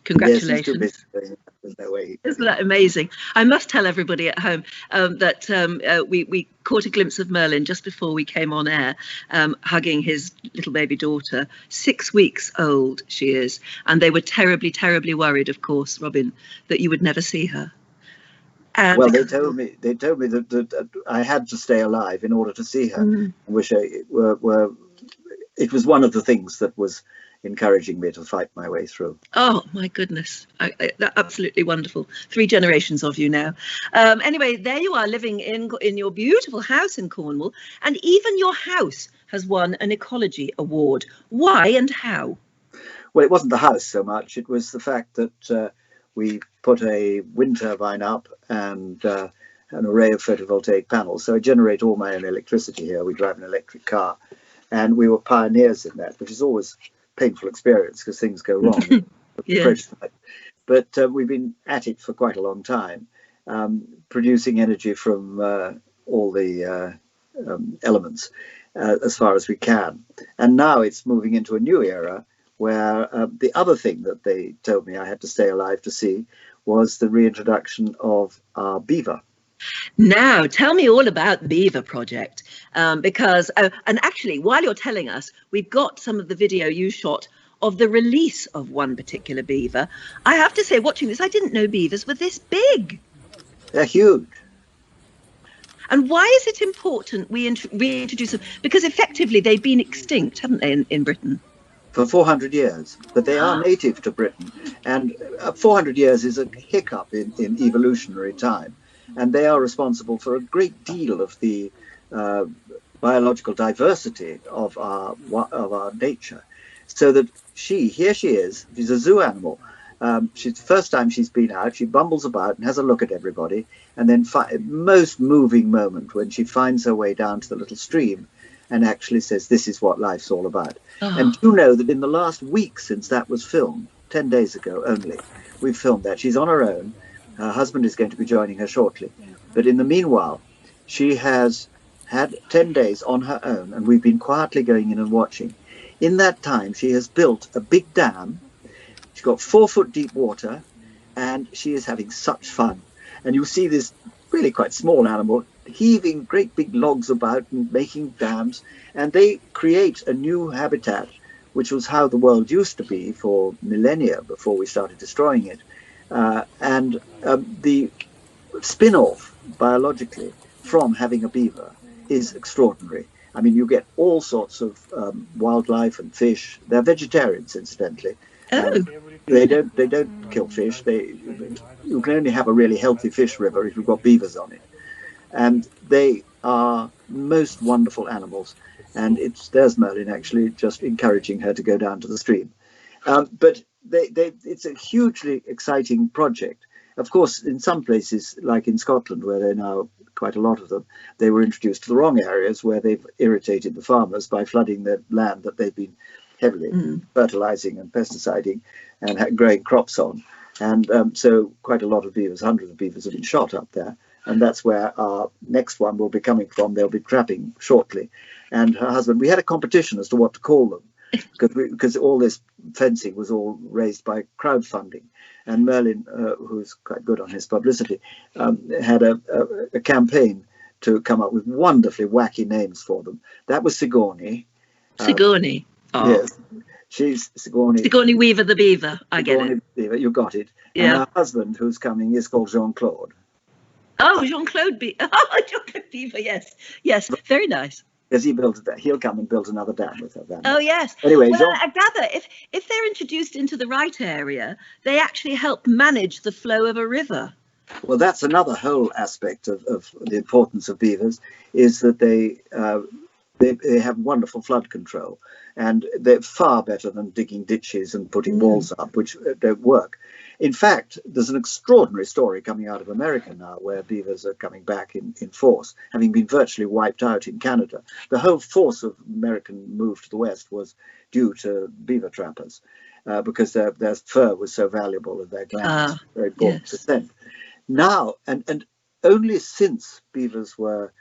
Speaker 1: Congratulations.
Speaker 2: Yes, there's no way.
Speaker 1: Isn't that amazing? I must tell everybody at home that we caught a glimpse of Merlin just before we came on air, hugging his little baby daughter. 6 weeks old she is, and they were terribly, terribly worried, of course, Robin, that you would never see her.
Speaker 2: Well, they told me that I had to stay alive in order to see her. Which it was one of the things that was encouraging me to fight my way through.
Speaker 1: Oh my goodness, that's absolutely wonderful. 3 generations of you now. Anyway, there you are, living in your beautiful house in Cornwall, and even your house has won an ecology award. Why and how?
Speaker 2: Well, it wasn't the house so much. It was the fact that we put a wind turbine up and an array of photovoltaic panels. So I generate all my own electricity here. We drive an electric car, and we were pioneers in that, which is always a painful experience because things go wrong.
Speaker 1: Yes.
Speaker 2: But we've been at it for quite a long time, producing energy from all the elements as far as we can. And now it's moving into a new era where the other thing that they told me I had to stay alive to see was the reintroduction of our beaver.
Speaker 1: Now, tell me all about the Beaver Project, because, and actually, while you're telling us, we've got some of the video you shot of the release of one particular beaver. I have to say, watching this, I didn't know beavers were this big.
Speaker 2: They're huge.
Speaker 1: And why is it important we reintroduce them? Because effectively they've been extinct, haven't they, in Britain?
Speaker 2: For 400 years, but they are native to Britain. And 400 years is a hiccup in evolutionary time. And they are responsible for a great deal of the biological diversity of our nature. So that here she is, she's a zoo animal. She's the first time she's been out, she bumbles about and has a look at everybody. And then most moving moment when she finds her way down to the little stream and actually says, this is what life's all about. Oh. And you know that in the last week since that was filmed, 10 days ago only, we've filmed that. She's on her own. Her husband is going to be joining her shortly. But in the meanwhile, she has had 10 days on her own, and we've been quietly going in and watching. In that time, she has built a big dam. She's got 4-foot deep water, and she is having such fun. And you see this really quite small animal heaving great big logs about and making dams, and they create a new habitat, which was how the world used to be for millennia before we started destroying it. The spin-off biologically from having a beaver is extraordinary. I mean, you get all sorts of wildlife and fish. They're vegetarians, incidentally.
Speaker 1: Oh.
Speaker 2: They don't kill fish. You can only have a really healthy fish river if you've got beavers on it. And they are most wonderful animals. And there's Merlin actually just encouraging her to go down to the stream. But it's a hugely exciting project. Of course, in some places, like in Scotland, where there are now quite a lot of them, they were introduced to the wrong areas where they've irritated the farmers by flooding the land that they've been heavily fertilizing and pesticiding and growing crops on. And so quite a lot of beavers, hundreds of beavers have been shot up there. And that's where our next one will be coming from. They'll be trapping shortly. And her husband, we had a competition as to what to call them, because all this fencing was all raised by crowdfunding. And Merlin, who's quite good on his publicity, had a campaign to come up with wonderfully wacky names for them. That was Sigourney.
Speaker 1: Sigourney. Oh.
Speaker 2: Yes, she's Sigourney.
Speaker 1: Sigourney Weaver the Beaver. I get it.
Speaker 2: Beaver, you got it.
Speaker 1: Yeah.
Speaker 2: And her husband, who's coming, is called Jean-Claude.
Speaker 1: Oh, Jean-Claude Beaver. Oh, Jean-Claude Beaver, yes. Yes, very nice.
Speaker 2: Because he'll come and build another dam with her.
Speaker 1: Oh, yes.
Speaker 2: Anyway,
Speaker 1: well, I gather if they're introduced into the right area, they actually help manage the flow of a river.
Speaker 2: Well, that's another whole aspect of the importance of beavers, is that they have wonderful flood control, and they're far better than digging ditches and putting walls up, which don't work. In fact, there's an extraordinary story coming out of America now where beavers are coming back in force, having been virtually wiped out in Canada. The whole force of American move to the West was due to beaver trappers, because their fur was so valuable and their glands very important to scent. Now, and only since beavers were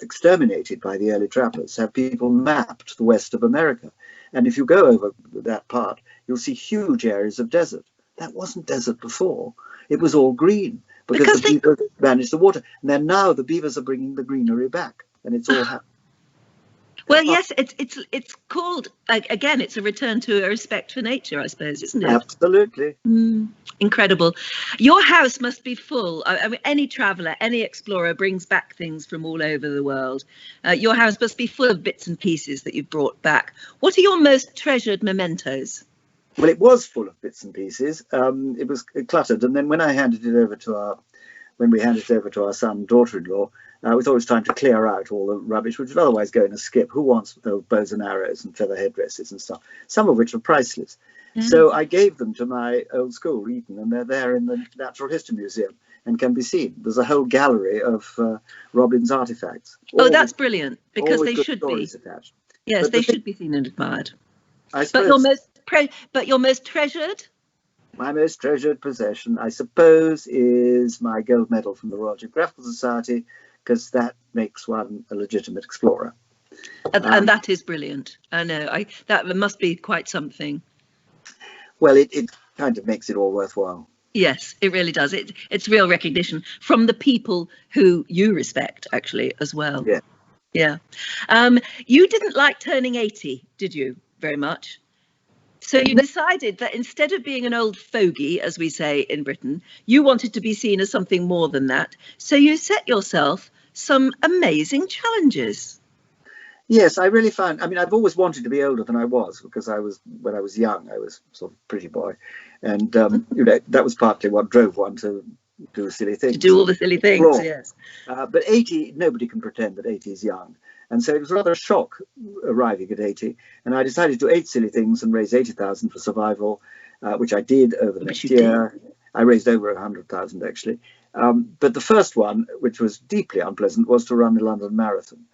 Speaker 2: exterminated by the early trappers have people mapped the west of America. And if you go over that part, you'll see huge areas of desert. That wasn't desert before. It was all green because the beavers managed the water. And then now the beavers are bringing the greenery back, and it's all happening.
Speaker 1: Well, yes, it's called, again, it's a return to a respect for nature, I suppose, isn't it?
Speaker 2: Absolutely.
Speaker 1: Incredible. Your house must be full. I mean, any traveller, any explorer brings back things from all over the world. Your house must be full of bits and pieces that you've brought back. What are your most treasured mementos?
Speaker 2: Well, it was full of bits and pieces. It was cluttered. And then when we handed it over to our son and daughter-in-law, we thought it was time to clear out all the rubbish, which would otherwise go in a skip. Who wants bows and arrows and feather headdresses and stuff, some of which are priceless? So I gave them to my old school, Eton, and they're there in the Natural History Museum and can be seen. There's a whole gallery of Robin's artifacts.
Speaker 1: Oh, that's brilliant, because they should be.
Speaker 2: Attached.
Speaker 1: Yes, they should be seen and admired.
Speaker 2: I
Speaker 1: But
Speaker 2: suppose
Speaker 1: your most treasured?
Speaker 2: my most treasured possession, I suppose, is my gold medal from the Royal Geographical Society, because that makes one a legitimate explorer.
Speaker 1: And that is brilliant. I know. That must be quite something.
Speaker 2: Well, it kind of makes it all worthwhile.
Speaker 1: Yes, it really does. It's real recognition from the people who you respect, actually, as well.
Speaker 2: Yeah.
Speaker 1: Yeah. You didn't like turning 80, did you, very much? So you decided that instead of being an old fogey, as we say in Britain, you wanted to be seen as something more than that. So you set yourself some amazing challenges.
Speaker 2: Yes, I really found, I mean, I've always wanted to be older than I was, because when I was young, I was sort of pretty boy. And, you know, that was partly what drove one to do silly things.
Speaker 1: To do all the silly things, yes.
Speaker 2: But 80, nobody can pretend that 80 is young. And so it was rather a shock arriving at 80. And I decided to do 8 silly things and raise 80,000 for survival, which I did over the next year. I raised over 100,000, actually. But the first one, which was deeply unpleasant, was to run the London Marathon.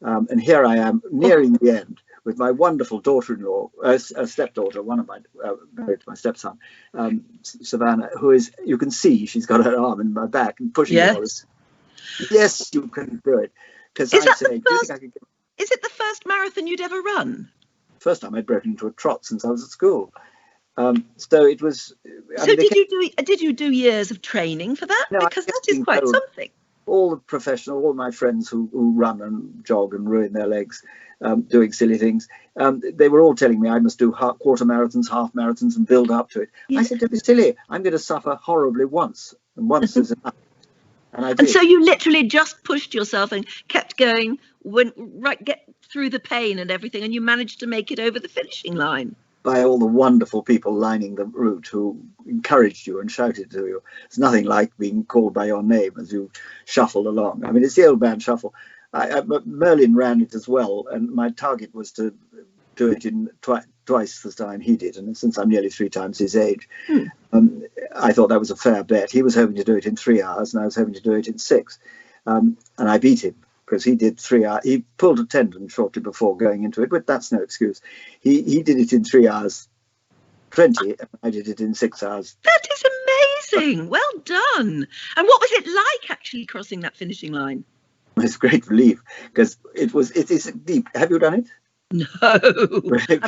Speaker 2: And here I am nearing the end with my wonderful daughter-in-law, stepdaughter, one of my, married to my stepson, Savannah, who is, you can see she's got her arm in my back and pushing me. Yes, you can do it. Because I'm saying, do you think I could get...
Speaker 1: Is it the first marathon you'd ever run?
Speaker 2: First time I'd broken into a trot since I was at school. So it was...
Speaker 1: So did you do years of training for that?
Speaker 2: No,
Speaker 1: because that is quite something.
Speaker 2: All the professional, all my friends who run and jog and ruin their legs doing silly things, they were all telling me I must do quarter marathons, half marathons and build up to it. Yeah. I said, don't be silly. I'm going to suffer horribly once, and once is enough. And I did.
Speaker 1: And so you literally just pushed yourself and kept going, get through the pain and everything, and you managed to make it over the finishing line.
Speaker 2: By all the wonderful people lining the route who encouraged you and shouted to you. It's nothing like being called by your name as you shuffled along. I mean, it's the old man shuffle. Merlin ran it as well, and my target was to do it in twice the time he did. And since I'm nearly 3 times his age, I thought that was a fair bet. He was hoping to do it in 3 hours, and I was hoping to do it in 6. And I beat him, because he did 3 hours. He pulled a tendon shortly before going into it, but that's no excuse. He did it in 3 hours 20, and I did it in 6 hours.
Speaker 1: That is amazing. Well done. And what was it like actually crossing that finishing line?
Speaker 2: It was a great relief, because it is deep. Have you done it?
Speaker 1: No.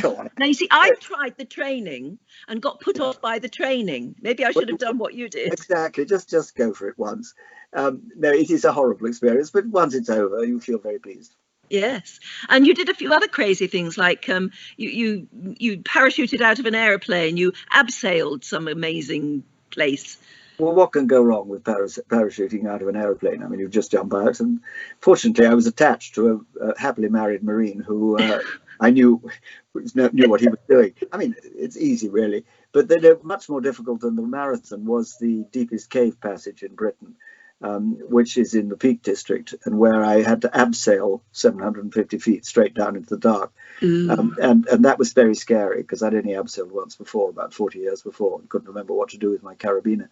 Speaker 2: Go on.
Speaker 1: Now, you see, I tried the training and got put off by the training. Maybe I should have done what you did.
Speaker 2: Exactly. Just go for it once. No, it is a horrible experience, but once it's over, you feel very pleased.
Speaker 1: Yes. And you did a few other crazy things, like you parachuted out of an aeroplane, you abseiled some amazing place.
Speaker 2: Well, what can go wrong with parachuting out of an aeroplane? I mean, you just jump out. And fortunately, I was attached to a happily married Marine who I knew what he was doing. I mean, it's easy, really. But much more difficult than the marathon was the deepest cave passage in Britain, which is in the Peak District, and where I had to abseil 750 feet straight down into the dark. And that was very scary, because I'd only abseiled once before, about 40 years before, and couldn't remember what to do with my carabiner.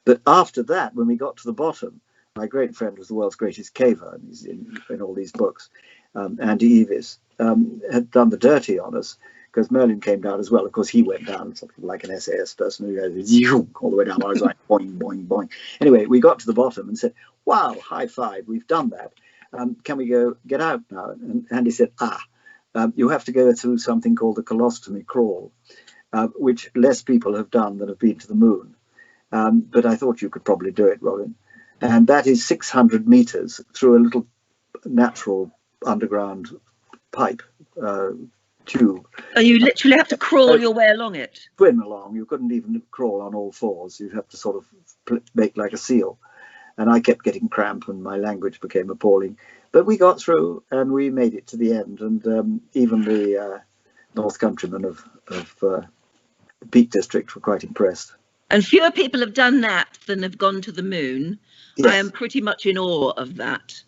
Speaker 2: But after that, when we got to the bottom, my great friend was the world's greatest caver, and he's in all these books, Andy Evis, had done the dirty on us, because Merlin came down as well. Of course, he went down sort of like an SAS person who goes all the way down. I was like, boing, boing, boing. Anyway, we got to the bottom and said, wow, high five, we've done that. Can we go get out now? And Andy said, you have to go through something called the colostomy crawl, which less people have done than have been to the moon. But I thought you could probably do it, Robin. And that is 600 meters through a little natural underground pipe tube.
Speaker 1: And you literally have to crawl your way along it.
Speaker 2: Swim along. You couldn't even crawl on all fours. You'd have to sort of make like a seal. And I kept getting cramp, and my language became appalling. But we got through, and we made it to the end. And even the North Countrymen of the Peak District were quite impressed.
Speaker 1: And fewer people have done that than have gone to the moon.
Speaker 2: Yes.
Speaker 1: I am pretty much in awe of that.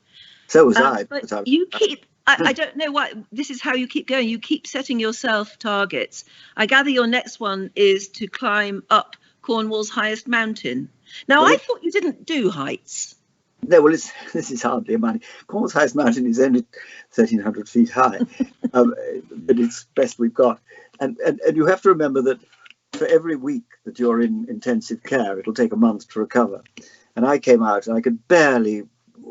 Speaker 2: So was I.
Speaker 1: But you keep, I don't know why, this is how you keep going. You keep setting yourself targets. I gather your next one is to climb up Cornwall's highest mountain. Now, I thought you didn't do heights.
Speaker 2: No, well, this is hardly a mountain. Cornwall's highest mountain is only 1,300 feet high, but it's best we've got. And you have to remember that for every week that you're in intensive care, it'll take a month to recover. And I came out and I could barely,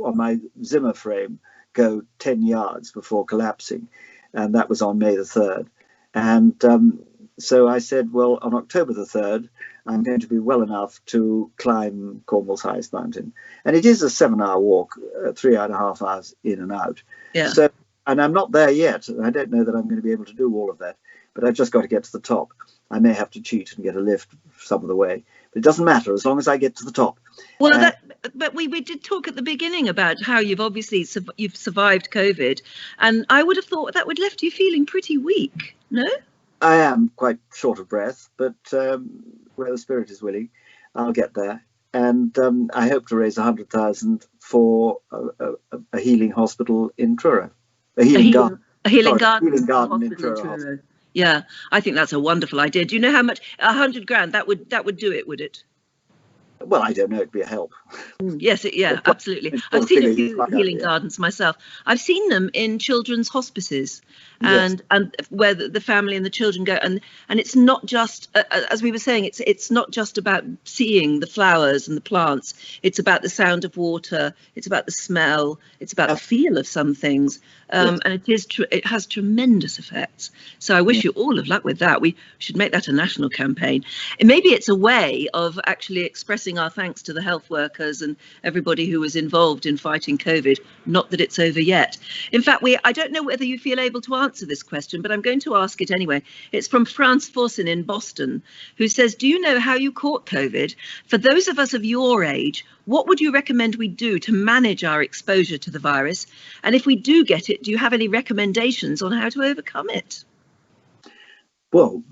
Speaker 2: on my Zimmer frame, go 10 yards before collapsing. And that was on May the 3rd. And so I said, well, on October the 3rd, I'm going to be well enough to climb Cornwall's highest mountain. And it is a 7-hour walk, 3.5 hours in and out.
Speaker 1: Yeah.
Speaker 2: So, and I'm not there yet. I don't know that I'm going to be able to do all of that, but I've just got to get to the top. I may have to cheat and get a lift some of the way, but it doesn't matter as long as I get to the top.
Speaker 1: Well, but we did talk at the beginning about how you've obviously you've survived COVID, and I would have thought that would have left you feeling pretty weak, no?
Speaker 2: I am quite short of breath, but where the spirit is willing, I'll get there. And I hope to raise 100,000 for a healing hospital in Truro. A healing garden.
Speaker 1: A healing garden
Speaker 2: in Truro.
Speaker 1: Yeah, I think that's a wonderful idea. Do you know how much? 100 grand. That would do it, would it?
Speaker 2: Well, I don't know. It'd be a help.
Speaker 1: Yes, absolutely. I've seen a few healing gardens myself. I've seen them in children's hospices, and where the family and the children go, and it's not just as we were saying, it's not just about seeing the flowers and the plants. It's about the sound of water. It's about the smell. It's about the feel of some things, and it has tremendous effects. So I wish you all of luck with that. We should make that a national campaign, and maybe it's a way of actually expressing our thanks to the health workers and everybody who was involved in fighting COVID. Not that it's over yet. In fact, I don't know whether you feel able to answer this question, but I'm going to ask it anyway. It's from Franz Forsen in Boston, who says, do you know how you caught COVID? For those of us of your age, what would you recommend we do to manage our exposure to the virus? And if we do get it, do you have any recommendations on how to overcome it?
Speaker 2: Well,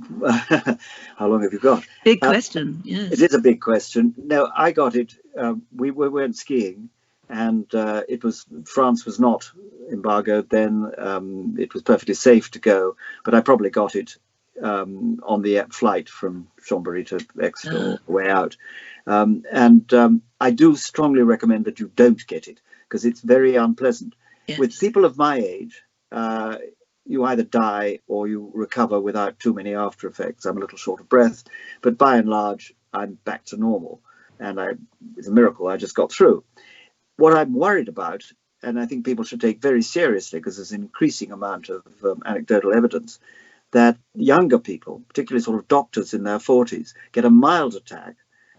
Speaker 2: how long have you got?
Speaker 1: Big question, yes.
Speaker 2: It is a big question. No, I got it. We went skiing, and France was not embargoed then. It was perfectly safe to go, but I probably got it on the flight from Chambéry to Exeter on the way out. I do strongly recommend that you don't get it, because it's very unpleasant. Yes. With people of my age, you either die or you recover without too many after effects. I'm a little short of breath, but by and large, I'm back to normal. And it's a miracle I just got through. What I'm worried about, and I think people should take very seriously, because there's an increasing amount of anecdotal evidence, that younger people, particularly sort of doctors in their 40s, get a mild attack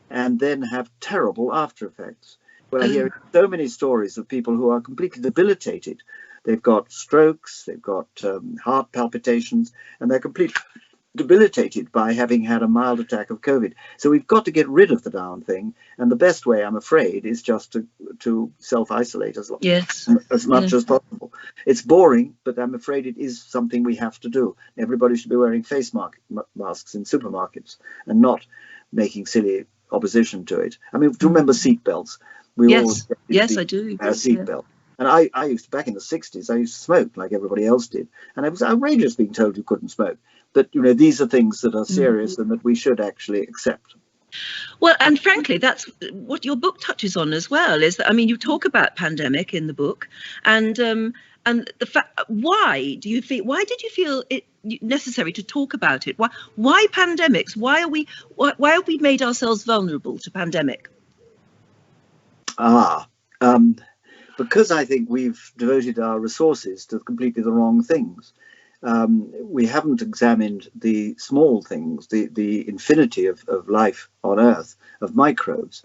Speaker 2: and then have terrible after effects. We're hearing so many stories of people who are completely debilitated. They've got strokes, they've got heart palpitations, and they're completely debilitated by having had a mild attack of COVID. So we've got to get rid of the darn thing. And the best way, I'm afraid, is just to self-isolate as much as possible. It's boring, but I'm afraid it is something we have to do. Everybody should be wearing face masks in supermarkets and not making silly opposition to it. I mean, do you remember seatbelts?
Speaker 1: Yes, I do.
Speaker 2: Seatbelt. And I used to, back in the 60s, I used to smoke like everybody else did. And it was outrageous being told you couldn't smoke. But, these are things that are serious and that we should actually accept.
Speaker 1: Well, and frankly, that's what your book touches on as well, is that, I mean, you talk about pandemic in the book, and the fact, why did you feel it necessary to talk about it? Why pandemics? Why have we made ourselves vulnerable to pandemic?
Speaker 2: Because I think we've devoted our resources to completely the wrong things. We haven't examined the small things, the infinity of life on Earth, of microbes,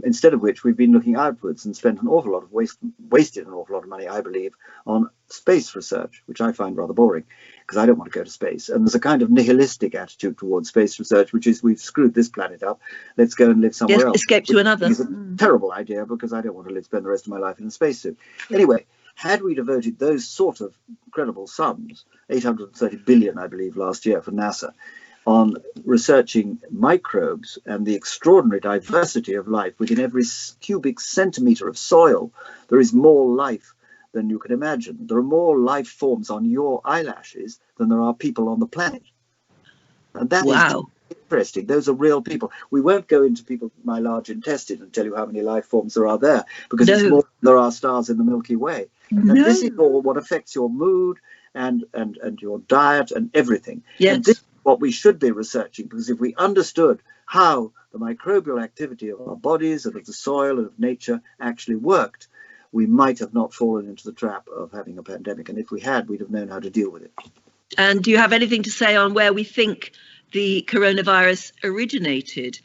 Speaker 2: instead of which we've been looking outwards and spent an awful lot of wasted an awful lot of money, I believe, on space research, which I find rather boring, because I don't want to go to space. And there's a kind of nihilistic attitude towards space research, which is, we've screwed this planet up, let's go and live somewhere else.
Speaker 1: Escape to another.
Speaker 2: It's a terrible idea, because I don't want to spend the rest of my life in a spacesuit. Anyway, had we devoted those sort of incredible sums, 830 billion, I believe, last year for NASA, on researching microbes and the extraordinary diversity of life within every cubic centimetre of soil, there is more life than you can imagine. There are more life forms on your eyelashes than there are people on the planet. And that is interesting. Those are real people. We won't go into my large intestine and tell you how many life forms there are there, because it's more than there are stars in the Milky Way. And this is all what affects your mood and your diet and everything.
Speaker 1: Yes.
Speaker 2: And this is what we should be researching, because if we understood how the microbial activity of our bodies and of the soil and of nature actually worked, we might have not fallen into the trap of having a pandemic. And if we had, we'd have known how to deal with it.
Speaker 1: And do you have anything to say on where we think the coronavirus originated?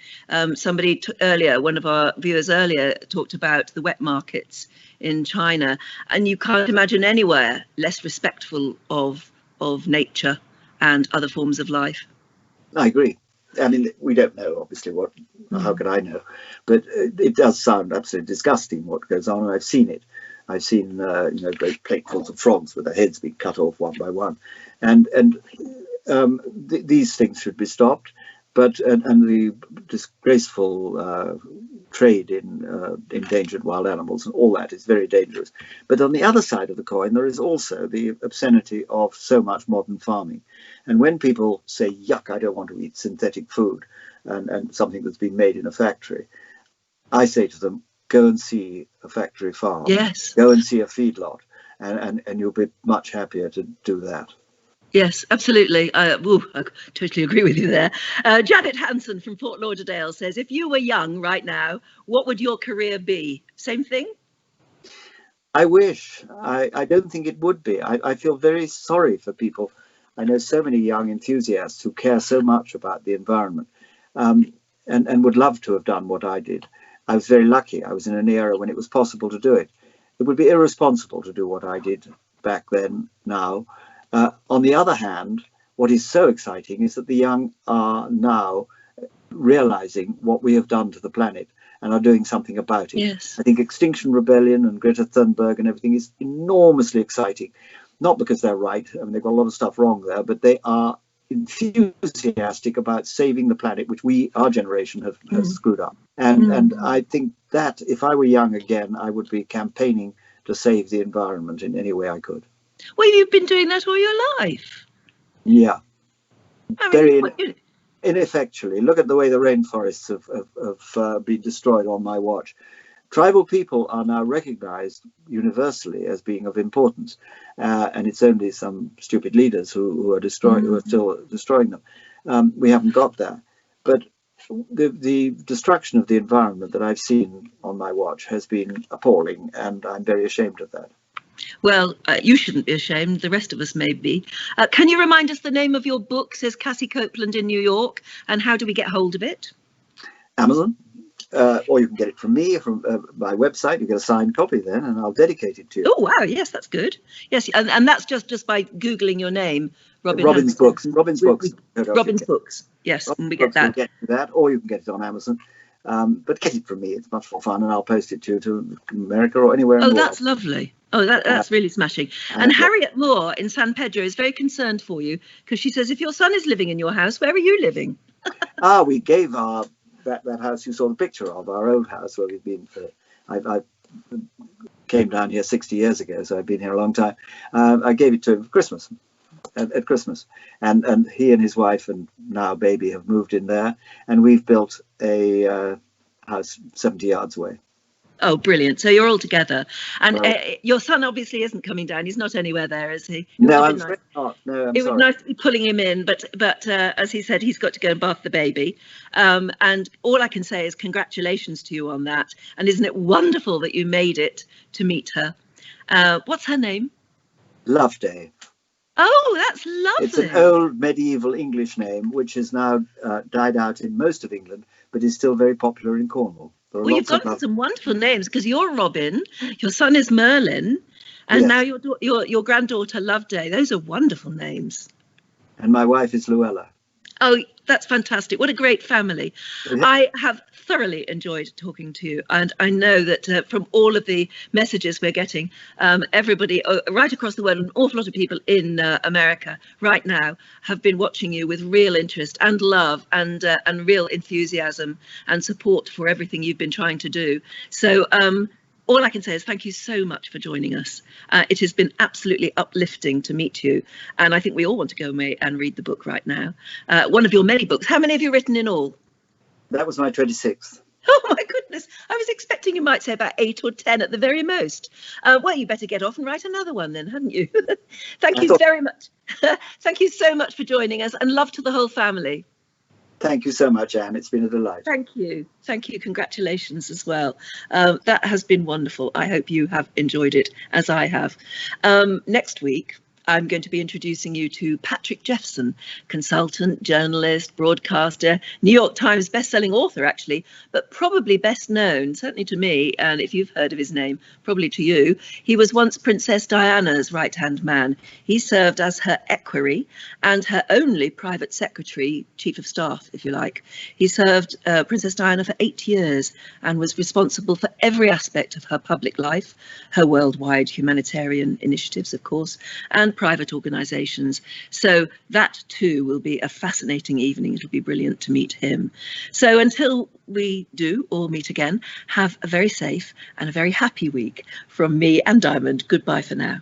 Speaker 1: Somebody earlier, one of our viewers earlier, talked about the wet markets in China, and you can't imagine anywhere less respectful of nature and other forms of life.
Speaker 2: I agree. I mean, we don't know, obviously, how could I know? But it does sound absolutely disgusting what goes on, and I've seen it. I've seen, great platefuls of frogs with their heads being cut off one by one. And these things should be stopped. But and the disgraceful trade in endangered wild animals and all that is very dangerous. But on the other side of the coin, there is also the obscenity of so much modern farming. And when people say, yuck, I don't want to eat synthetic food and something that's been made in a factory, I say to them, go and see a factory farm.
Speaker 1: Yes.
Speaker 2: Go and see a feedlot, and you'll be much happier to do that.
Speaker 1: Yes, absolutely. I totally agree with you there. Janet Hanson from Fort Lauderdale says, if you were young right now, what would your career be? Same thing?
Speaker 2: I wish. I don't think it would be. I feel very sorry for people. I know so many young enthusiasts who care so much about the environment and would love to have done what I did. I was very lucky. I was in an era when it was possible to do it. It would be irresponsible to do what I did back then, now. On the other hand, what is so exciting is that the young are now realizing what we have done to the planet and are doing something about it.
Speaker 1: Yes.
Speaker 2: I think Extinction Rebellion and Greta Thunberg and everything is enormously exciting, not because they're right. I mean, they've got a lot of stuff wrong there, but they are enthusiastic about saving the planet, which our generation has screwed up. And I think that if I were young again, I would be campaigning to save the environment in any way I could.
Speaker 1: Well, you've been doing that all your life.
Speaker 2: Yeah.
Speaker 1: I mean,
Speaker 2: very ineffectually. Look at the way the rainforests have been destroyed on my watch. Tribal people are now recognized universally as being of importance, and it's only some stupid leaders who are still destroying them. We haven't got there, but the destruction of the environment that I've seen on my watch has been appalling, and I'm very ashamed of that.
Speaker 1: Well, you shouldn't be ashamed. The rest of us may be. Can you remind us the name of your book? Says Cassie Copeland in New York. And how do we get hold of it?
Speaker 2: Amazon, or you can get it from me, from my website. You get a signed copy then, and I'll dedicate it to you.
Speaker 1: Oh, wow. Yes, that's good. Yes, and that's just by Googling your name,
Speaker 2: Robin's Books. Robin's Books.
Speaker 1: Robin's Books. Yes, and we get that.
Speaker 2: Get that, or you can get it on Amazon. But get it from me. It's much more fun, and I'll post it to America or anywhere in the world.
Speaker 1: Oh, that's lovely. Oh, that's really smashing. And Harriet Moore in San Pedro is very concerned for you because she says, if your son is living in your house, where are you living?
Speaker 2: We gave that house you saw the picture of, our old house where we've been for. I came down here 60 years ago, so I've been here a long time. I gave it to him for Christmas, at Christmas, and he and his wife and now baby have moved in there, and we've built a house 70 yards away.
Speaker 1: Oh, brilliant. So you're all together. And your son obviously isn't coming down. He's not anywhere there, is he?
Speaker 2: No, I'm sorry. Not. No, I'm
Speaker 1: it
Speaker 2: sorry.
Speaker 1: was nice to be pulling him in, but as he said, he's got to go and bath the baby. And all I can say is congratulations to you on that. And isn't it wonderful that you made it to meet her? What's her name?
Speaker 2: Loveday.
Speaker 1: Oh, that's lovely.
Speaker 2: It's an old medieval English name, which has now died out in most of England, but is still very popular in Cornwall.
Speaker 1: Well, you've got some wonderful names because you're Robin, your son is Merlin, and now your granddaughter Loveday. Those are wonderful names.
Speaker 2: And my wife is Luella.
Speaker 1: Oh, that's fantastic. What a great family. Yeah. I have thoroughly enjoyed talking to you. And I know that from all of the messages we're getting, everybody right across the world, an awful lot of people in America right now have been watching you with real interest and love and real enthusiasm and support for everything you've been trying to do. So all I can say is thank you so much for joining us. It has been absolutely uplifting to meet you, and I think we all want to go away and read the book right now. One of your many books. How many have you written in all?
Speaker 2: That was my 26th.
Speaker 1: Oh my goodness, I was expecting you might say about 8 or 10 at the very most. Well, you better get off and write another one then, hadn't you? Thank you very much. Thank you so much for joining us, and love to the whole family.
Speaker 2: Thank you so much, Anne. It's been a delight.
Speaker 1: Thank you. Thank you. Congratulations as well. That has been wonderful. I hope you have enjoyed it as I have. Next week, I'm going to be introducing you to Patrick Jeffson, consultant, journalist, broadcaster, New York Times bestselling author, actually, but probably best known, certainly to me, and if you've heard of his name, probably to you. He was once Princess Diana's right-hand man. He served as her equerry and her only private secretary, chief of staff, if you like. He served Princess Diana for 8 years and was responsible for every aspect of her public life, her worldwide humanitarian initiatives, of course, and private organisations. So that too will be a fascinating evening. It'll be brilliant to meet him. So until we do all meet again, have a very safe and a very happy week from me and Diamond. Goodbye for now.